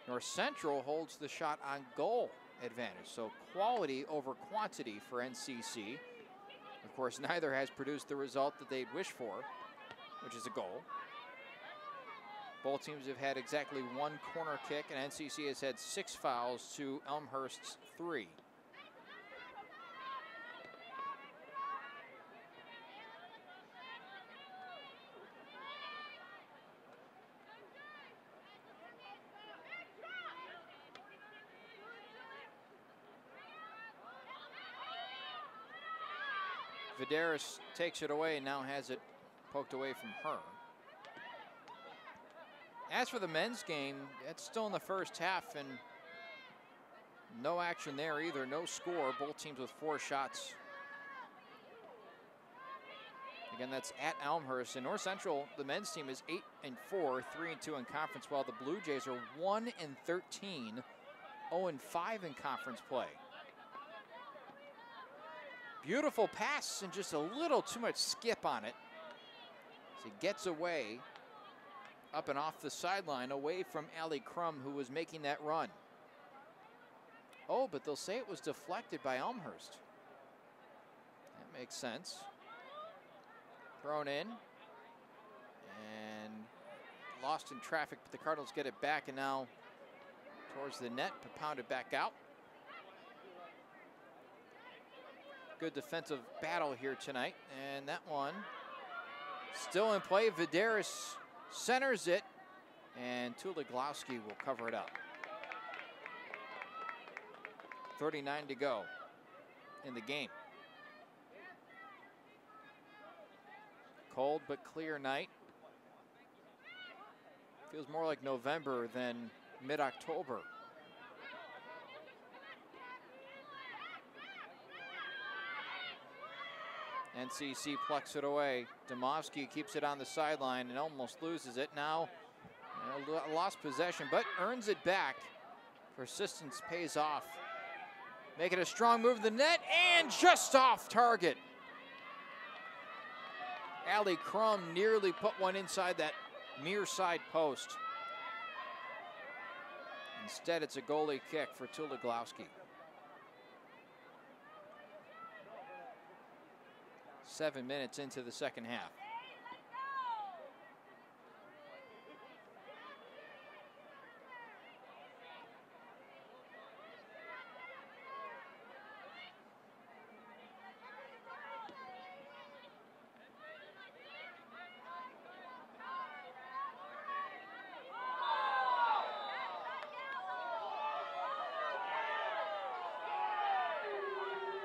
North Central holds the shot on goal advantage. So quality over quantity for NCC. Of course, neither has produced the result that they'd wish for, which is a goal. Both teams have had exactly 1 corner kick, and NCC has had 6 fouls to Elmhurst's 3. Vidaris takes it away and now has it poked away from her. As for the men's game, it's still in the first half and no action there either. No score. Both teams with 4 shots. Again, that's at Elmhurst. In North Central, the men's team is 8-4, 3-2 in conference, while the Blue Jays are 1-13, 0-5 in conference play. Beautiful pass and just a little too much skip on it. As he gets away, up and off the sideline, away from Allie Crum, who was making that run. Oh, but they'll say it was deflected by Elmhurst. That makes sense. Thrown in and lost in traffic, but the Cardinals get it back, and now towards the net, pounded back out. Good defensive battle here tonight, and that one still in play. Vidaris centers it, and Tuloglowski will cover it up. 39 to go in the game. Cold but clear night. Feels more like November than mid-October. NCC plucks it away. Domovsky keeps it on the sideline and almost loses it. Now lost possession, but earns it back. Persistence pays off. Making a strong move to the net and just off target. Allie Crum nearly put one inside that near side post. Instead, it's a goalie kick for Tuloglowski. 7 minutes into the second half.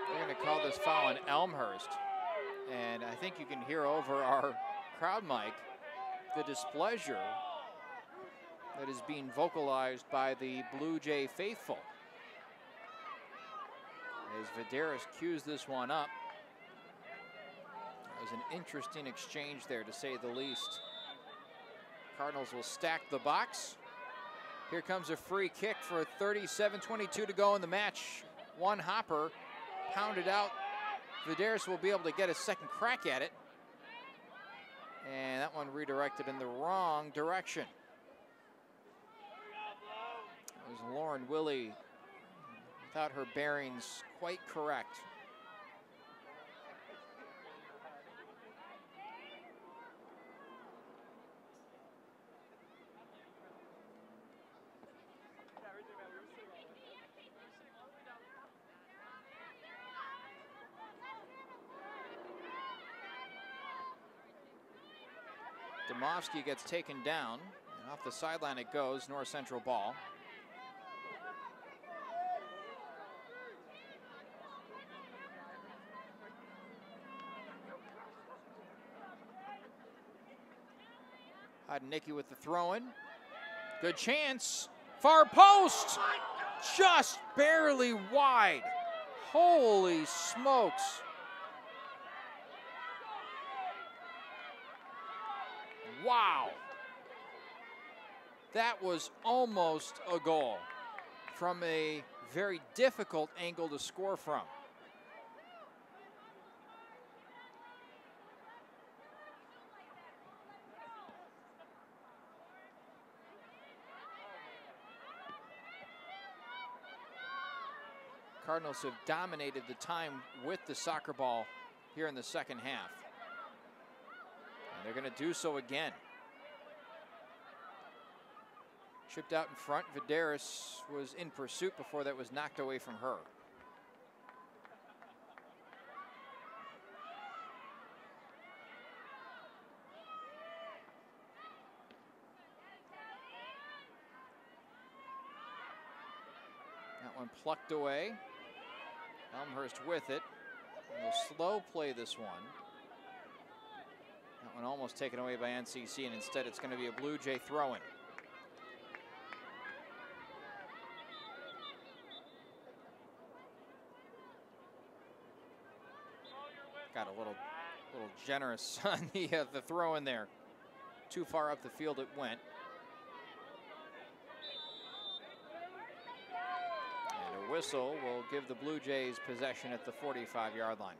They're going to call this foul on Elmhurst. And I think you can hear over our crowd mic the displeasure that is being vocalized by the Blue Jay faithful. As Vidaris cues this one up. It was an interesting exchange there, to say the least. Cardinals will stack the box. Here comes a free kick for 37-22 to go in the match. One hopper pounded out. Vidaris will be able to get a second crack at it. And that one redirected in the wrong direction. It was Lauren Willie without her bearings quite correct. Domovsky gets taken down, and off the sideline it goes. North Central ball. Nicky with the throw-in. Good chance. Far post. Just barely wide. Holy smokes. Wow. That was almost a goal from a very difficult angle to score from. Cardinals have dominated the time with the soccer ball here in the second half. And they're going to do so again. Chipped out in front. Vidaris was in pursuit before that was knocked away from her. That one plucked away. Elmhurst with it. We'll slow play this one. That one almost taken away by NCC, and instead it's going to be a Blue Jay throw-in. Got a little A little generous on the throw in there. Too far up the field it went. And a whistle will give the Blue Jays possession at the 45-yard line.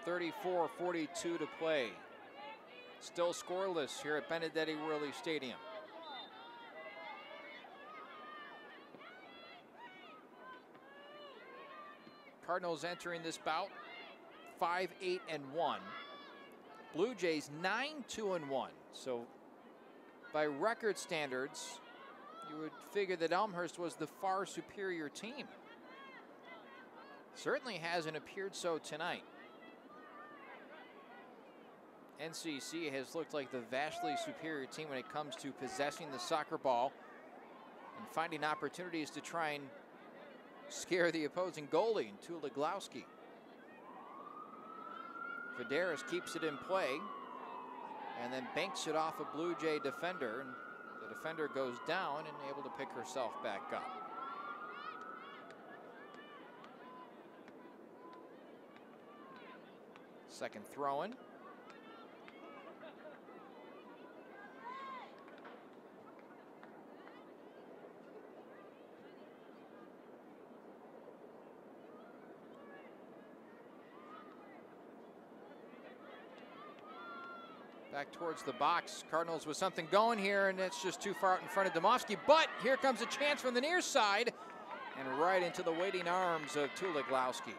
34-42 to play. Still scoreless here at Benedetti Worley Stadium. Cardinals entering this bout 5-8-1. Blue Jays 9-2-1. So by record standards, you would figure that Elmhurst was the far superior team. Certainly hasn't appeared so tonight. NCC has looked like the vastly superior team when it comes to possessing the soccer ball and finding opportunities to try and scare the opposing goalie, Tula Glowski. Vidaris keeps it in play and then banks it off a Blue Jay defender, and the defender goes down and able to pick herself back up. Second throw in. Back towards the box. Cardinals with something going here, and it's just too far out in front of Domofsky. But here comes a chance from the near side, and right into the waiting arms of Tula Glowski.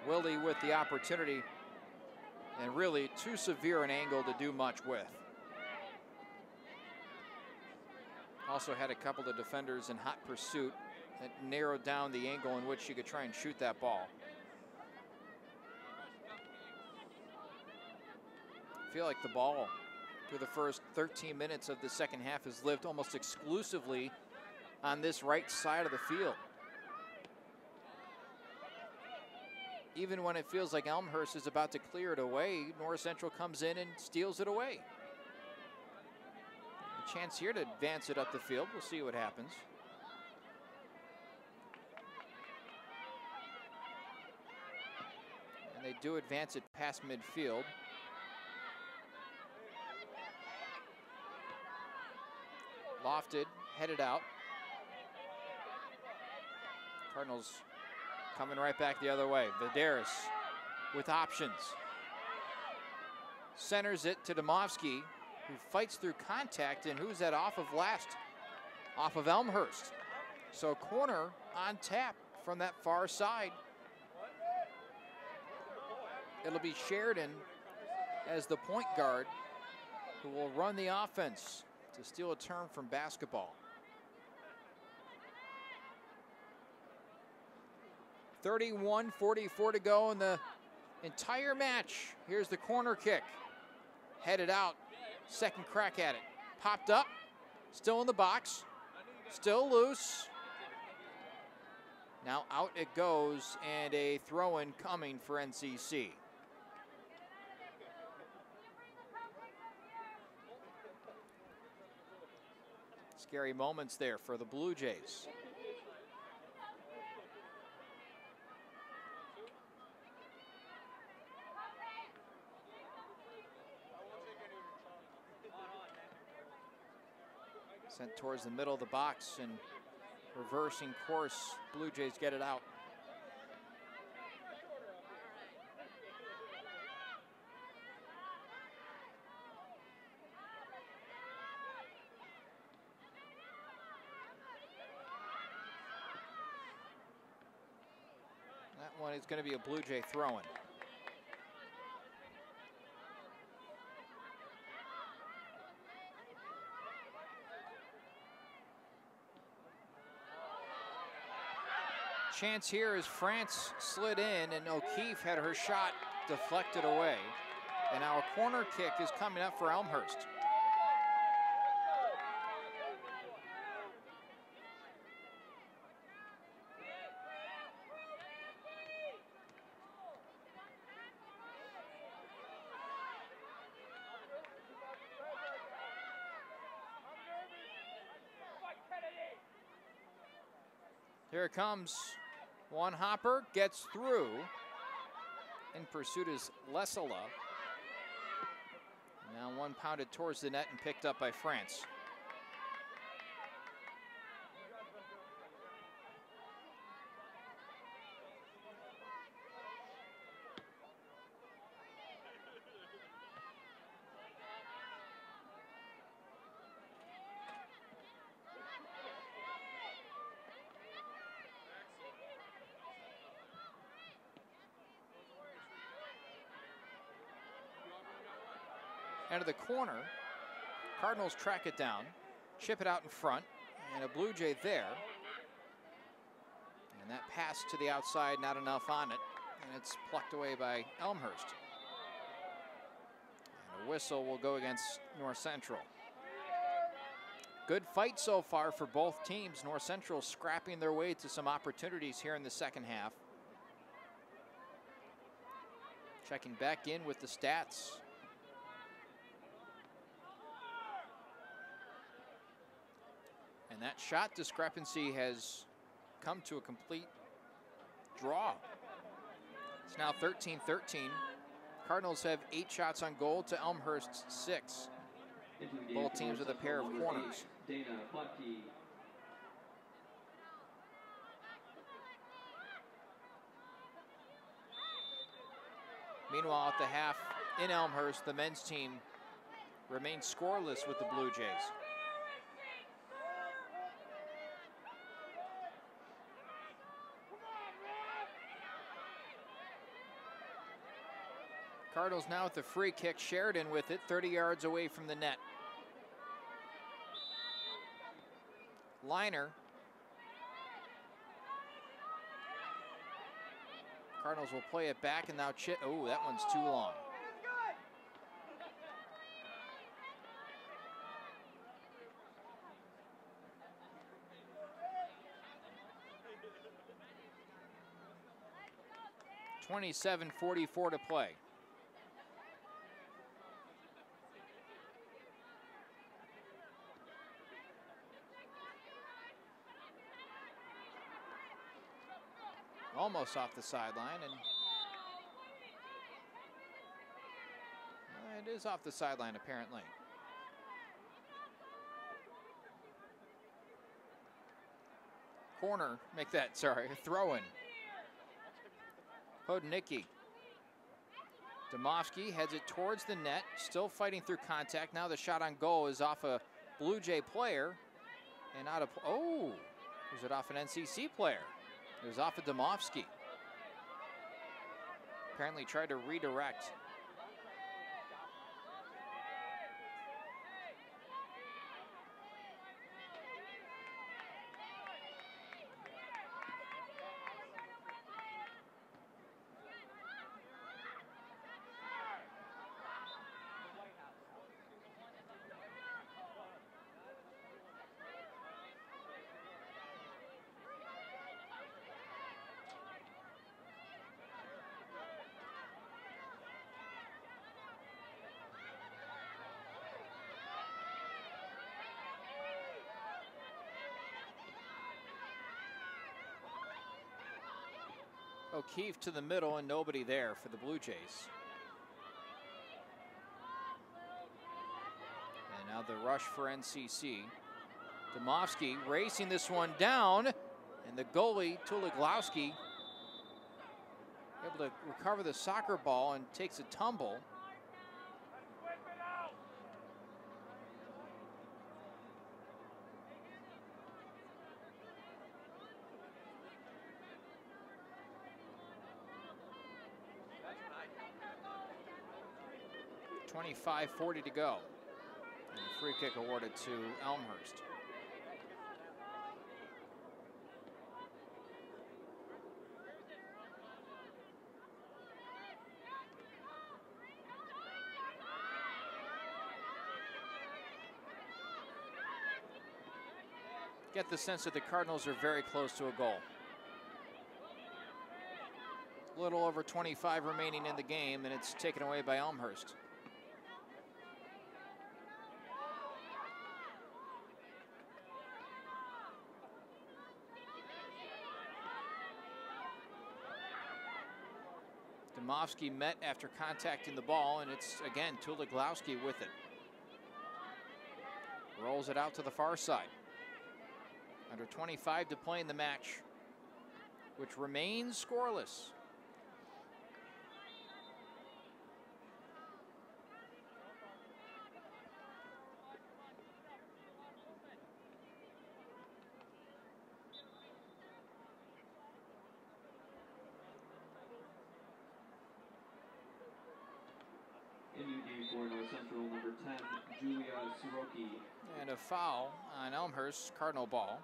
Willie with the opportunity, and really too severe an angle to do much with. Also had a couple of defenders in hot pursuit that narrowed down the angle in which she could try and shoot that ball. I feel like the ball through the first 13 minutes of the second half has lived almost exclusively on this right side of the field. Even when it feels like Elmhurst is about to clear it away, North Central comes in and steals it away. A chance here to advance it up the field. We'll see what happens. And they do advance it past midfield. Lofted, headed out. Cardinals coming right back the other way. Vidaris with options. Centers it to Domofsky, who fights through contact, and who's that off of last? Off of Elmhurst. So corner on tap from that far side. It'll be Sheridan as the point guard who will run the offense, to steal a term from basketball. 31-44 to go in the entire match. Here's the corner kick. Headed out. Second crack at it. Popped up. Still in the box. Still loose. Now out it goes, and a throw-in coming for NCC. Scary moments there for the Blue Jays. Sent towards the middle of the box and reversing course. Blue Jays get it out. One is going to be a Blue Jay throw-in. Chance here as France slid in, and O'Keefe had her shot deflected away. And now a corner kick is coming up for Elmhurst. Here it comes. One hopper gets through. In pursuit is Lesala. Now one pounded towards the net and picked up by France. Out of the corner, Cardinals track it down, chip it out in front, and a Blue Jay there. And that pass to the outside, not enough on it, and it's plucked away by Elmhurst. And a whistle will go against North Central. Good fight so far for both teams. North Central scrapping their way to some opportunities here in the second half. Checking back in with the stats. And that shot discrepancy has come to a complete draw. It's now 13-13. Cardinals have 8 shots on goal to Elmhurst's 6. Both teams with a pair of corners. Meanwhile, at the half in Elmhurst, the men's team remains scoreless with the Blue Jays. Cardinals now with the free kick. Sheridan with it, 30 yards away from the net. Liner. Cardinals will play it back and now oh, that one's too long. .27:44 to play. Almost off the sideline, and it is off the sideline apparently. Corner, make that, sorry, throw in. Hodnicki. Domofsky heads it towards the net, still fighting through contact. Now the shot on goal is off a Blue Jay player and out of, oh, was it off an NCC player? It was off of Domofsky. Apparently tried to redirect. O'Keefe to the middle and nobody there for the Blue Jays. And now the rush for NCC. Domofsky racing this one down, and the goalie, Tuliglowski, able to recover the soccer ball and takes a tumble. .25:40 to go. And a free kick awarded to Elmhurst. Get the sense that the Cardinals are very close to a goal. A little over 25 remaining in the game, and it's taken away by Elmhurst. Domofsky met after contacting the ball, and it's again Tuloglowski with it. Rolls it out to the far side. Under 25 to play in the match, which remains scoreless. In the game for North Central, number 10, Julia Siroki. And a foul on Elmhurst, Cardinal ball.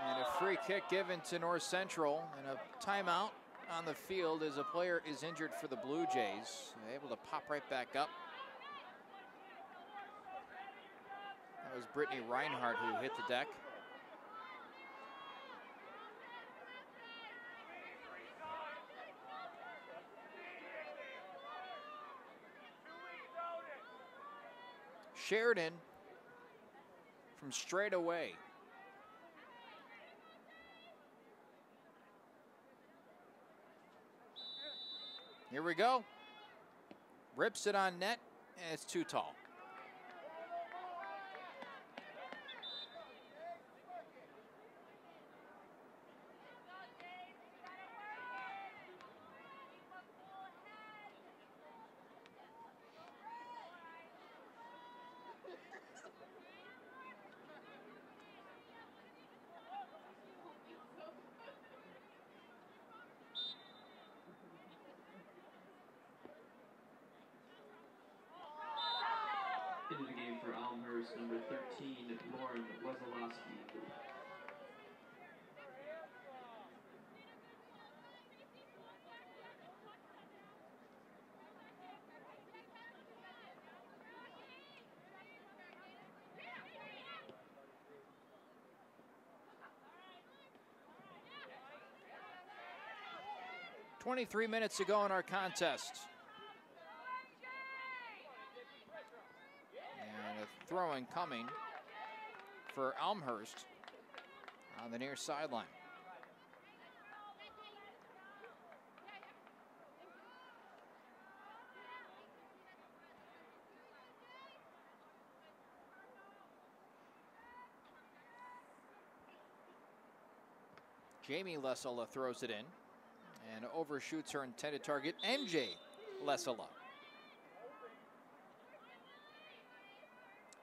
And a free kick given to North Central, and a timeout on the field as a player is injured for the Blue Jays. Able to pop right back up. That was Brittany Reinhardt who hit the deck. Sheridan from straight away. Here we go. Rips it on net, and it's too tall. Into the game for Elmhurst, number 13, Lauren Wesolowski. .23 minutes to go in our contest. Throwing coming for Elmhurst on the near sideline. Jamie Lesola throws it in and overshoots her intended target, MJ Lesola.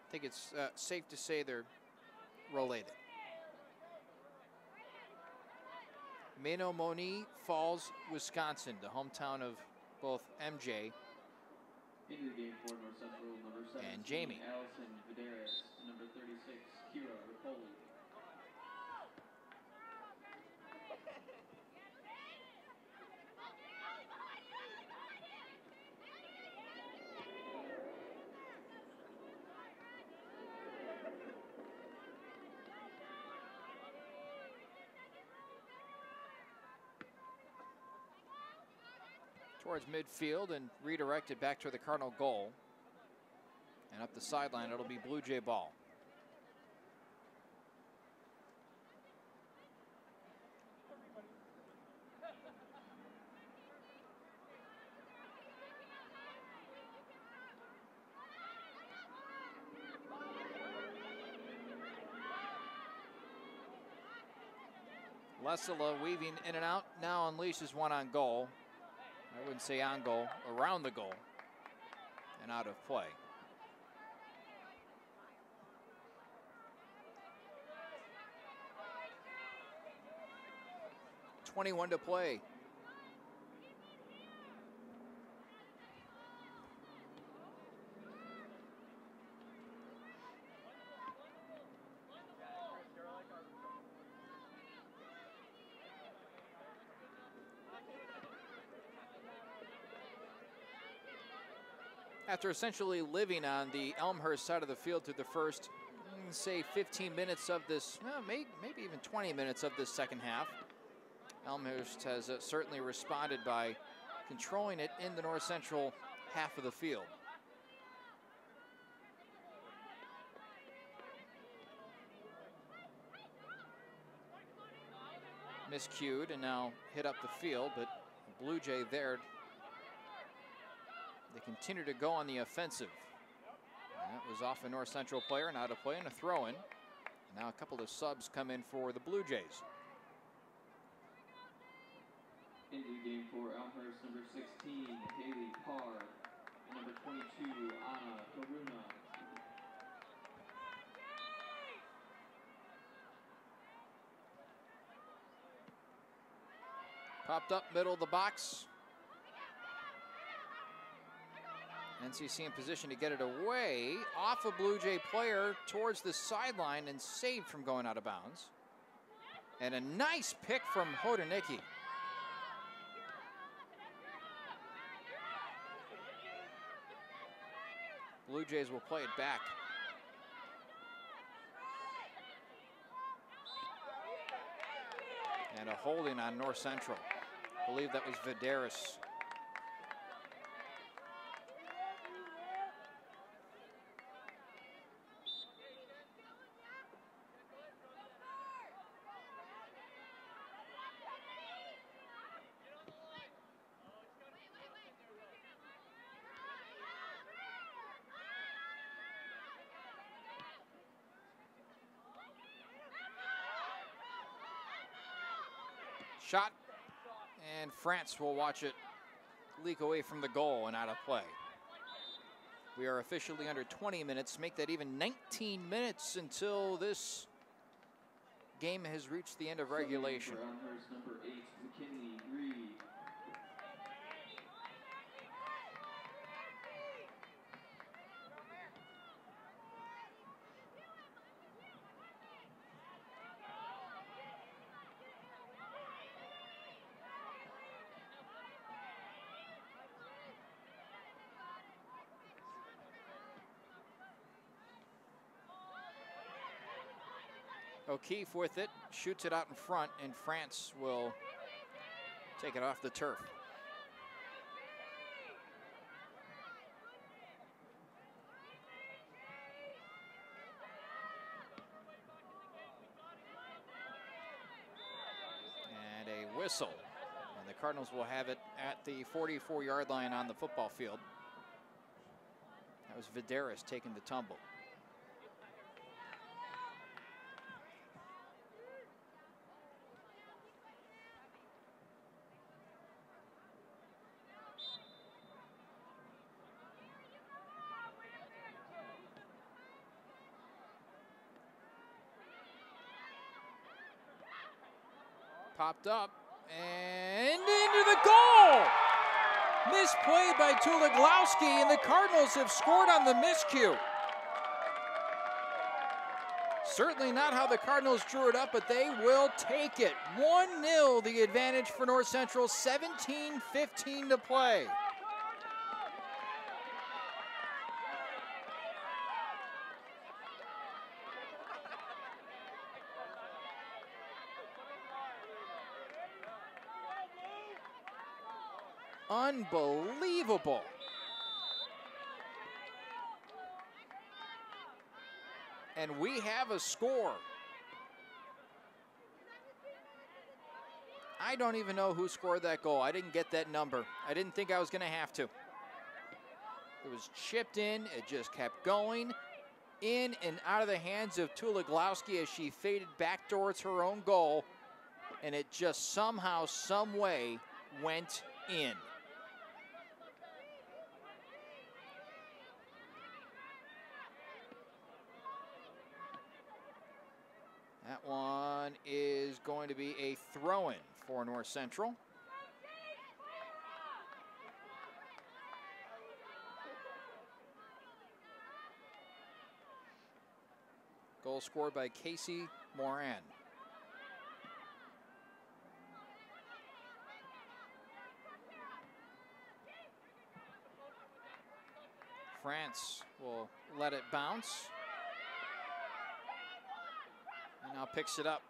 I think it's safe to say they're related. Menomonee Falls, Wisconsin, the hometown of both MJ Into the game for North Central, number 17, and Jamie. Allison Vidares, number 36, Kira Ripoli. Towards midfield and redirected back to the Cardinal goal. And up the sideline, it'll be Blue Jay ball. Lesola weaving in and out, now unleashes one on goal. I wouldn't say on goal, around the goal, and out of play. .21 to play. After essentially living on the Elmhurst side of the field through the first, say, 15 minutes of this, maybe even 20 minutes of this second half, Elmhurst has certainly responded by controlling it in the North Central half of the field. Miscued and now hit up the field, but the Blue Jay there, they continue to go on the offensive. And that was off a North Central player, now to play and a throw-in. Now a couple of subs come in for the Blue Jays. Into the game for Elmhurst, number 16, Haley Parr, and number 22, Anna Karuna. Popped up middle of the box. NCC in position to get it away off a Blue Jay player towards the sideline and saved from going out of bounds. And a nice pick from Hodanicki. Blue Jays will play it back. And a holding on North Central. I believe that was Vidaris. Shot, and France will watch it leak away from the goal and out of play. We are officially under 20 minutes, make that even 19 minutes until this game has reached the end of regulation. Number 8, McKinley Reed. O'Keefe with it, shoots it out in front, and France will take it off the turf. And a whistle. And the Cardinals will have it at the 44-yard line on the football field. That was Vidaris taking the tumble. Popped up and into the goal. Misplayed by Tuloglowski, and the Cardinals have scored on the miscue. Certainly not how the Cardinals drew it up, but they will take it. 1-0 the advantage for North Central, 17:15 to play. Unbelievable. And we have a score. I don't even know who scored that goal. I didn't get that number. I didn't think I was going to have to. It was chipped in. It just kept going in and out of the hands of Tuloglowski as she faded back towards her own goal. And it just somehow, some way went in. That one is going to be a throw-in for North Central. Goal scored by Casey Moran. France will let it bounce. And now picks it up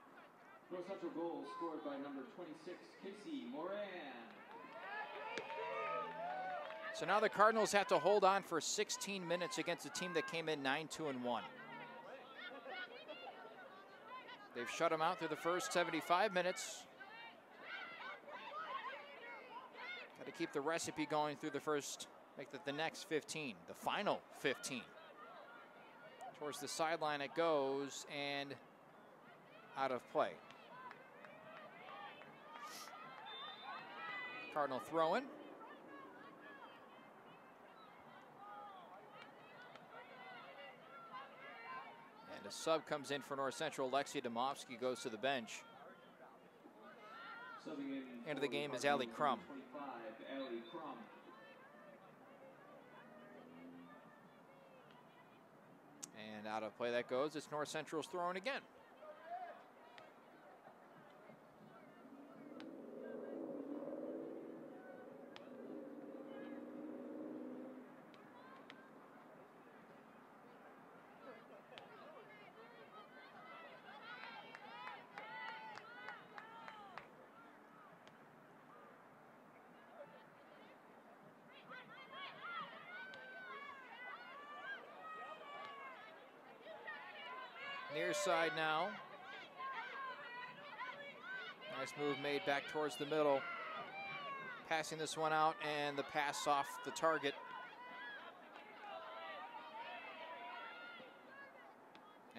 North Central goal scored by number 26, Casey Moran. So now the Cardinals have to hold on for 16 minutes against a team that came in 9-2-1. They've shut them out through the first 75 minutes. Got to keep the recipe going through the first, make that the next 15, the final 15. Towards the sideline it goes and out of play. Cardinal throwing. And a sub comes in for North Central. Lexi Domovsky goes to the bench. End of the game is Allie Crum. And out of play that goes. It's North Central's throwing again. Near side now. Nice move made back towards the middle. Passing this one out and the pass off the target.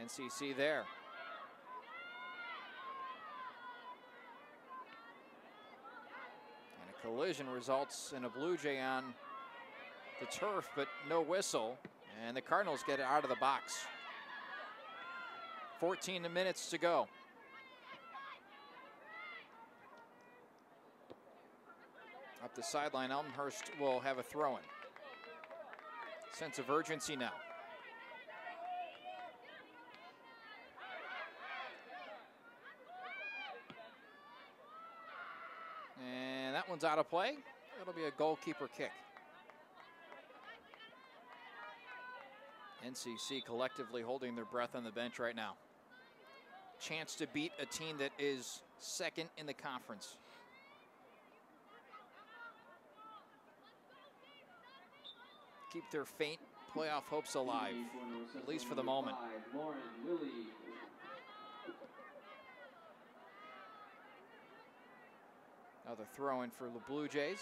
NCC there. And a collision results in a Blue Jay on the turf, but no whistle. And the Cardinals get it out of the box. 14 minutes to go. Up the sideline, Elmhurst will have a throw-in. Sense of urgency now. And that one's out of play. It'll be a goalkeeper kick. NCC collectively holding their breath on the bench right now. Chance to beat a team that is second in the conference. Keep their faint playoff hopes alive, at least for the moment. Another throw in for the Blue Jays.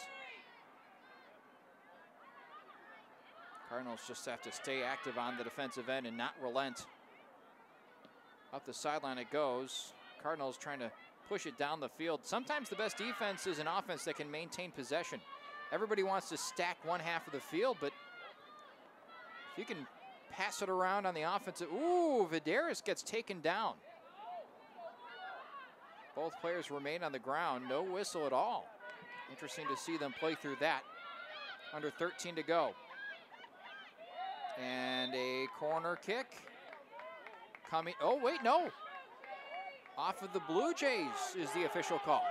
Cardinals just have to stay active on the defensive end and not relent. Up the sideline it goes. Cardinals trying to push it down the field. Sometimes the best defense is an offense that can maintain possession. Everybody wants to stack one half of the field, but if you can pass it around on the offensive. Ooh, Vidaris gets taken down. Both players remain on the ground. No whistle at all. Interesting to see them play through that. Under 13 to go. And a corner kick coming. Oh, wait, no. Off of the Blue Jays is the official call.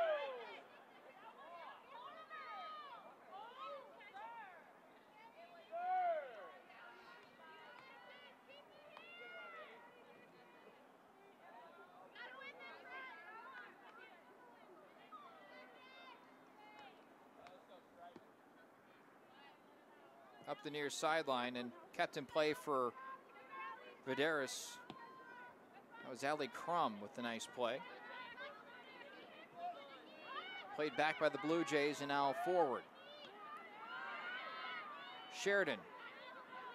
Up the near sideline and kept in play for Vidaris. That was Allie Crum with the nice play. Played back by the Blue Jays and now forward. Sheridan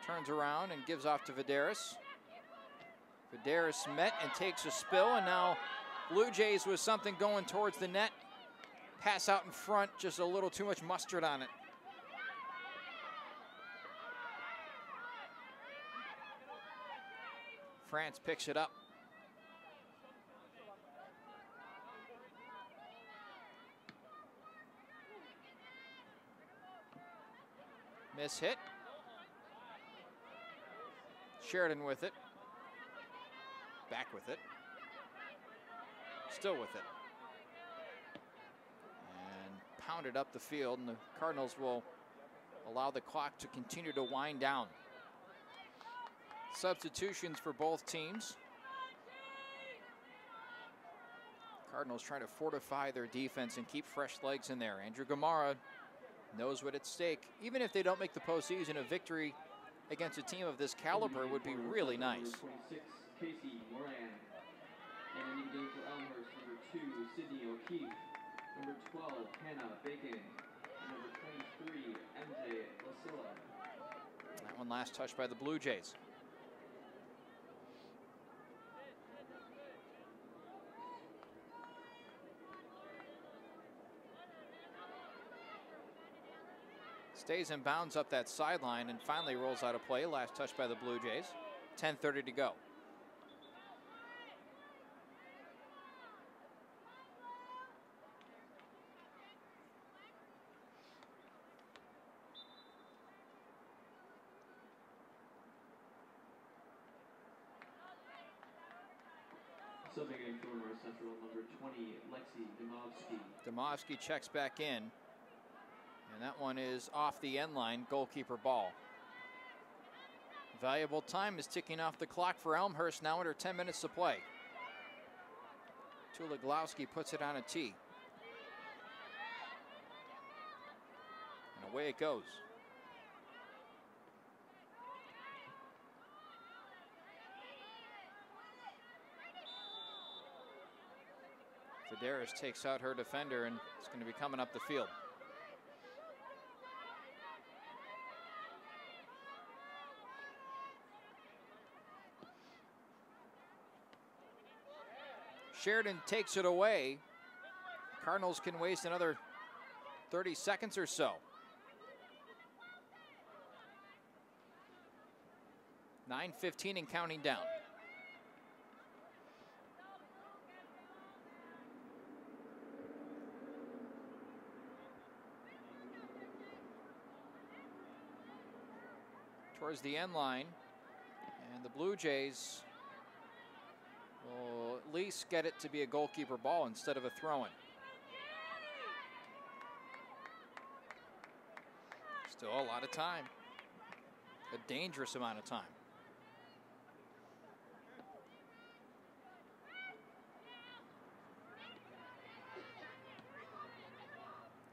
turns around and gives off to Vidaris. Vidaris met and takes a spill, and now Blue Jays with something going towards the net. Pass out in front, just a little too much mustard on it. France picks it up. Miss hit. Sheridan with it. Back with it. Still with it. And pounded up the field, and the Cardinals will allow the clock to continue to wind down. Substitutions for both teams. Cardinals trying to fortify their defense and keep fresh legs in there. Andrew Gamara knows what's at stake. Even if they don't make the postseason, a victory against a team of this caliber would be really nice. 26, Casey Moran. And then you go for Elmhurst, number 2, Sydney O'Keefe. Number 12, Hannah Bacon. And number 23, MJ Lasilla. That one last touched by the Blue Jays. Stays in bounds up that sideline and finally rolls out of play. Last touch by the Blue Jays. 10:30 to go. Subbing in for North Central, number 20, Lexi Domovsky. Domovsky checks back in. And that one is off the end line, goalkeeper ball. Valuable time is ticking off the clock for Elmhurst, now under 10 minutes to play. Tuloglowski puts it on a tee. And away it goes. Federis takes out her defender and it's going to be coming up the field. Sheridan takes it away. Cardinals can waste another 30 seconds or so. 9:15 and counting down. Towards the end line, and the Blue Jays will at least get it to be a goalkeeper ball instead of a throw-in. Still a lot of time. A dangerous amount of time.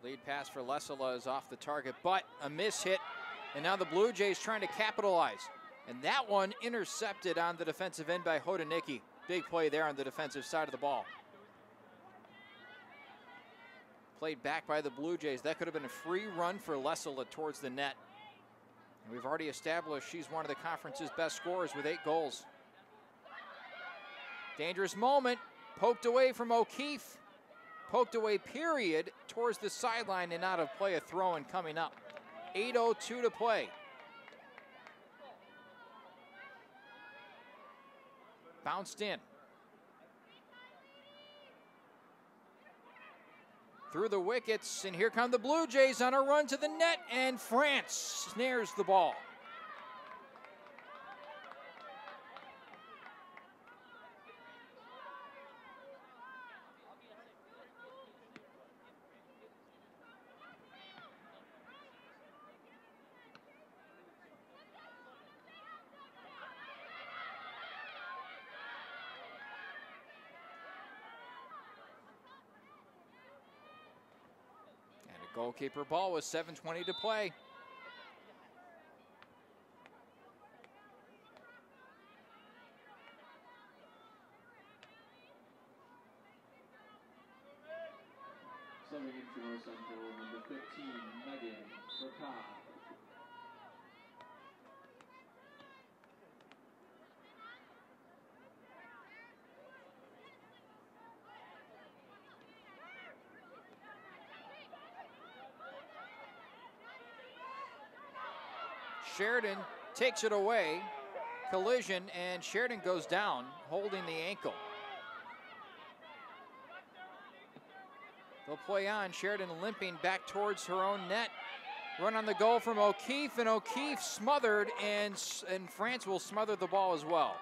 Lead pass for Lesala is off the target, but a miss hit. And now the Blue Jays trying to capitalize. And that one intercepted on the defensive end by Hodanicki. Big play there on the defensive side of the ball. Played back by the Blue Jays. That could have been a free run for Lesala towards the net. And we've already established she's one of the conference's best scorers with 8 goals. Dangerous moment. Poked away from O'Keefe. Poked away, period, towards the sideline and out of play. A throw-in coming up. 8:02 to play. Bounced in. Through the wickets, and here come the Blue Jays on a run to the net, and France snares the ball. Goalkeeper ball with 7:20 to play. Subbing in for North Central, number 15, Megan Burkott. Sheridan takes it away. Collision, and Sheridan goes down, holding the ankle. They'll play on. Sheridan limping back towards her own net. Run on the goal from O'Keefe, and O'Keefe smothered, and France will smother the ball as well.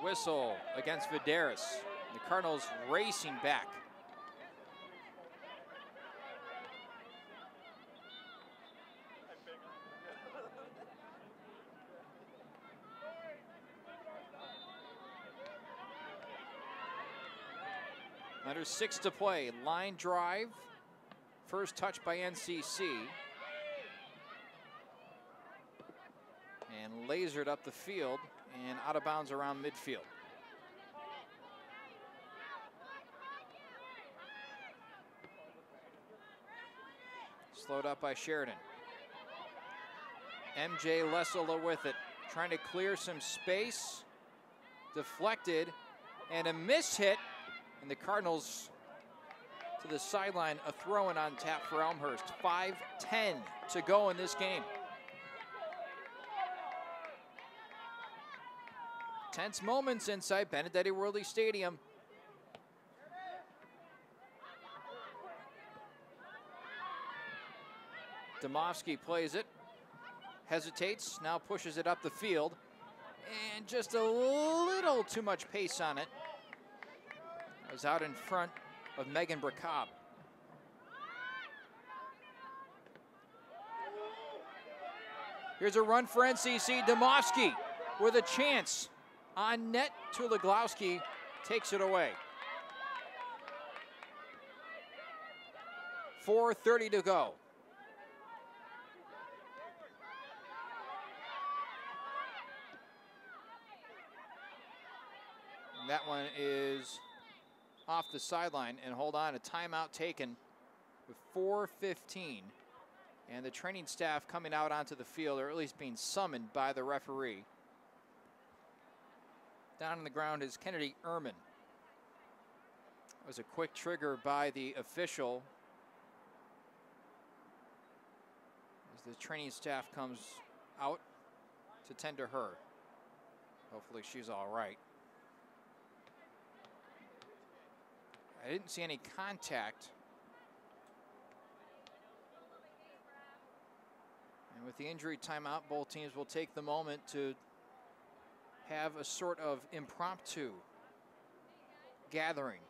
Whistle against Vidaris. The Cardinals racing back. Under 6 to play. Line drive. First touch by NCC. And lasered up the field and out of bounds around midfield. Slowed up by Sheridan. MJ Lesala with it. Trying to clear some space. Deflected. And a miss hit. And the Cardinals to the sideline. A throw-in on tap for Elmhurst. 5:10 to go in this game. Tense moments inside Benedetti Worley Stadium. Domofsky plays it, hesitates, now pushes it up the field, and just a little too much pace on it. It was out in front of Megan Bracab. Here's a run for NCC. Domofsky with a chance. On net, Tuloglowski takes it away. 4:30 to go. And that one is off the sideline, and hold on, a timeout taken with 4:15. And the training staff coming out onto the field, or at least being summoned by the referee. Down on the ground is Kennedy Ehrman. It was a quick trigger by the official as the training staff comes out to tend to her. Hopefully she's all right. I didn't see any contact. And with the injury timeout, both teams will take the moment to have a sort of impromptu gathering.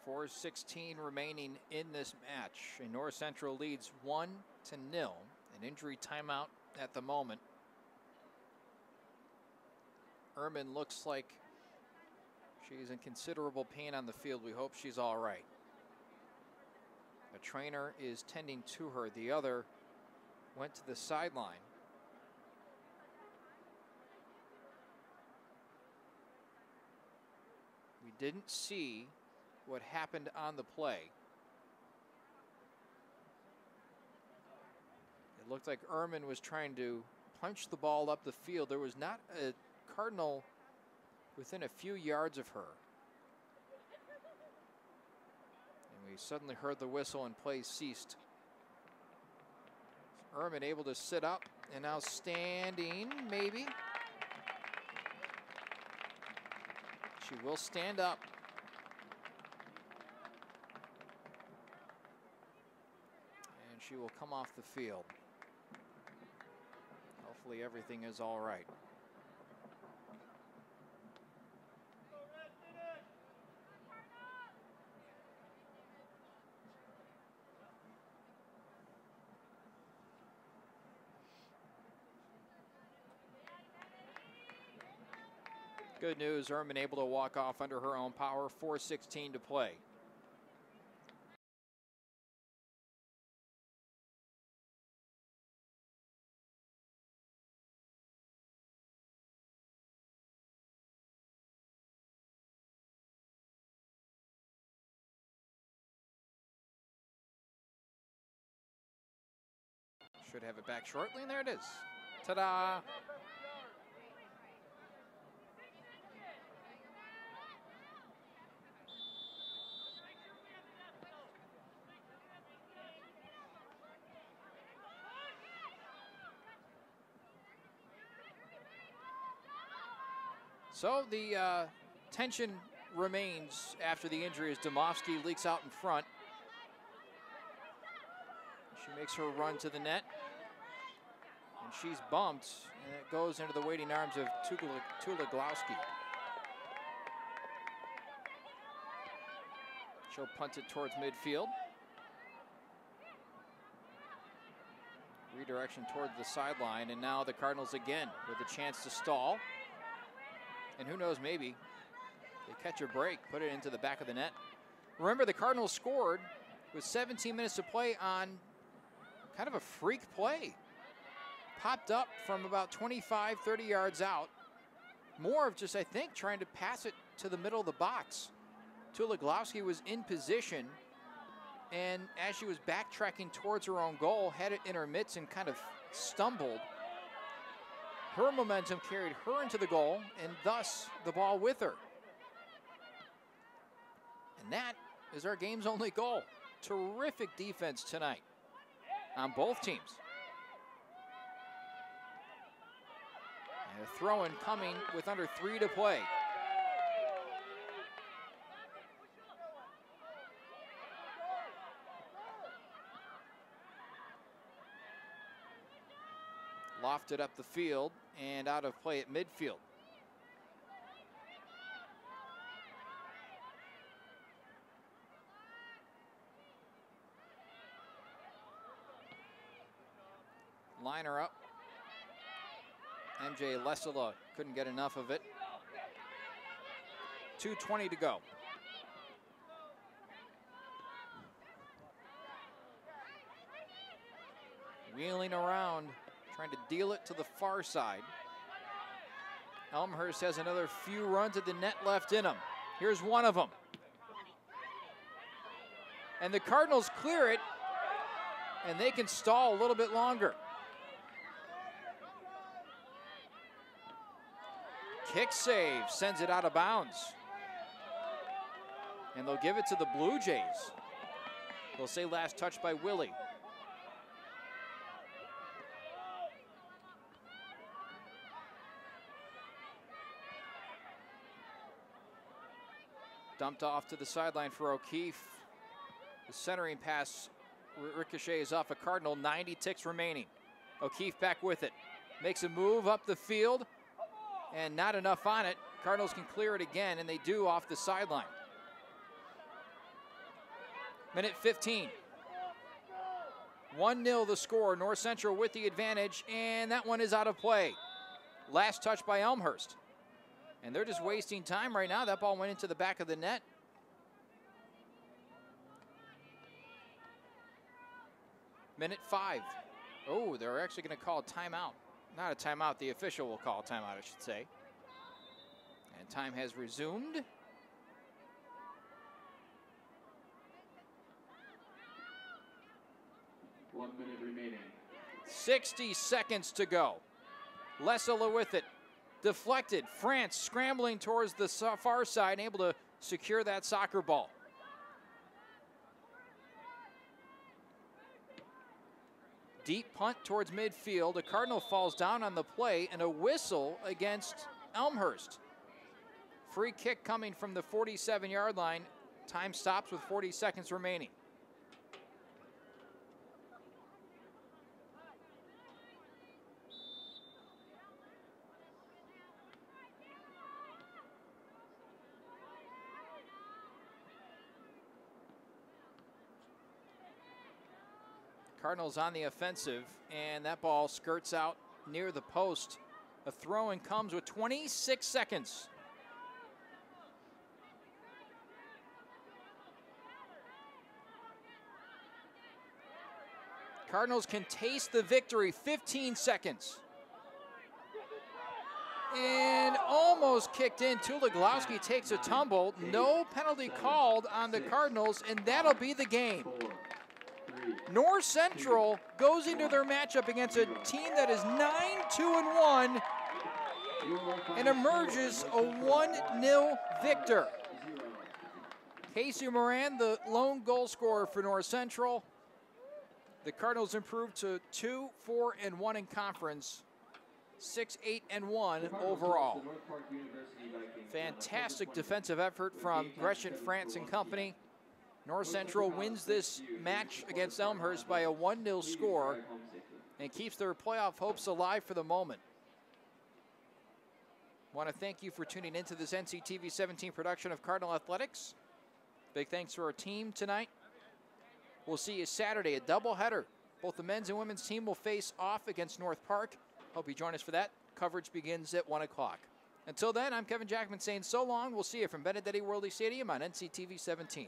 .4:16 remaining in this match. And North Central leads 1-0. An injury timeout at the moment. Ehrman looks like she's in considerable pain on the field. We hope she's all right. A trainer is tending to her. The other went to the sideline. We didn't see what happened on the play. It looked like Ehrman was trying to punch the ball up the field. There was not a Cardinal within a few yards of her. And we suddenly heard the whistle and play ceased. Ehrman able to sit up and now standing, maybe. She will stand up. She will come off the field. Hopefully everything is all right. Good news, Ehrman able to walk off under her own power. 4:16 to play. Should have it back shortly, and there it is. Ta-da! So the tension remains after the injury as Domofsky leaks out in front. She makes her run to the net. And she's bumped, and it goes into the waiting arms of Tuloglowski. She'll punt it towards midfield. Redirection towards the sideline, and now the Cardinals again with a chance to stall. And who knows, maybe they catch a break, put it into the back of the net. Remember, the Cardinals scored with 17 minutes to play on kind of a freak play. Popped up from about 25, 30 yards out. More of just, I think, trying to pass it to the middle of the box. Tuloglowski was in position, and as she was backtracking towards her own goal, had it in her mitts and kind of stumbled. Her momentum carried her into the goal, and thus the ball with her. And that is our game's only goal. Terrific defense tonight on both teams. And a throw-in coming with under 3 to play. Lofted up the field and out of play at midfield. Liner up. MJ Lesala couldn't get enough of it. 2:20 to go. Wheeling around, trying to deal it to the far side. Elmhurst has another few runs at the net left in them. Here's one of them. And the Cardinals clear it, and they can stall a little bit longer. Kick save, sends it out of bounds. And they'll give it to the Blue Jays. They'll say last touch by Willie. Dumped off to the sideline for O'Keefe. The centering pass ricochets off a Cardinal, 90 ticks remaining. O'Keefe back with it. Makes a move up the field, and not enough on it. Cardinals can clear it again, and they do off the sideline. Minute 15. 1-0 the score. North Central with the advantage, and that one is out of play. Last touch by Elmhurst. And they're just wasting time right now. That ball went into the back of the net. Minute 5. Oh, they're actually going to call a timeout. Not a timeout, the official will call a timeout, I should say. And time has resumed. One minute remaining. 60 seconds to go. Lesala with it. Deflected. France scrambling towards the far side, able to secure that soccer ball. Deep punt towards midfield. A Cardinal falls down on the play, and a whistle against Elmhurst. Free kick coming from the 47-yard line. Time stops with 40 seconds remaining. Cardinals on the offensive, and that ball skirts out near the post. A throw-in comes with 26 seconds. Cardinals can taste the victory, 15 seconds. And almost kicked in. Tuloglowski takes a tumble. No penalty called on the Cardinals, and that'll be the game. North Central goes into their matchup against a team that is 9-2-1 and emerges a 1-0 victor. Casey Moran, the lone goal scorer for North Central. The Cardinals improved to 2-4-1 in conference 6-8-1 overall. Fantastic defensive effort from Gresham, France and company. North Central wins this match against Elmhurst by a 1-0 score and keeps their playoff hopes alive for the moment. Want to thank you for tuning into this NCTV 17 production of Cardinal Athletics. Big thanks to our team tonight. We'll see you Saturday, a doubleheader. Both the men's and women's team will face off against North Park. Hope you join us for that. Coverage begins at 1 o'clock. Until then, I'm Kevin Jackman saying so long. We'll see you from Benedetti Worley Stadium on NCTV 17.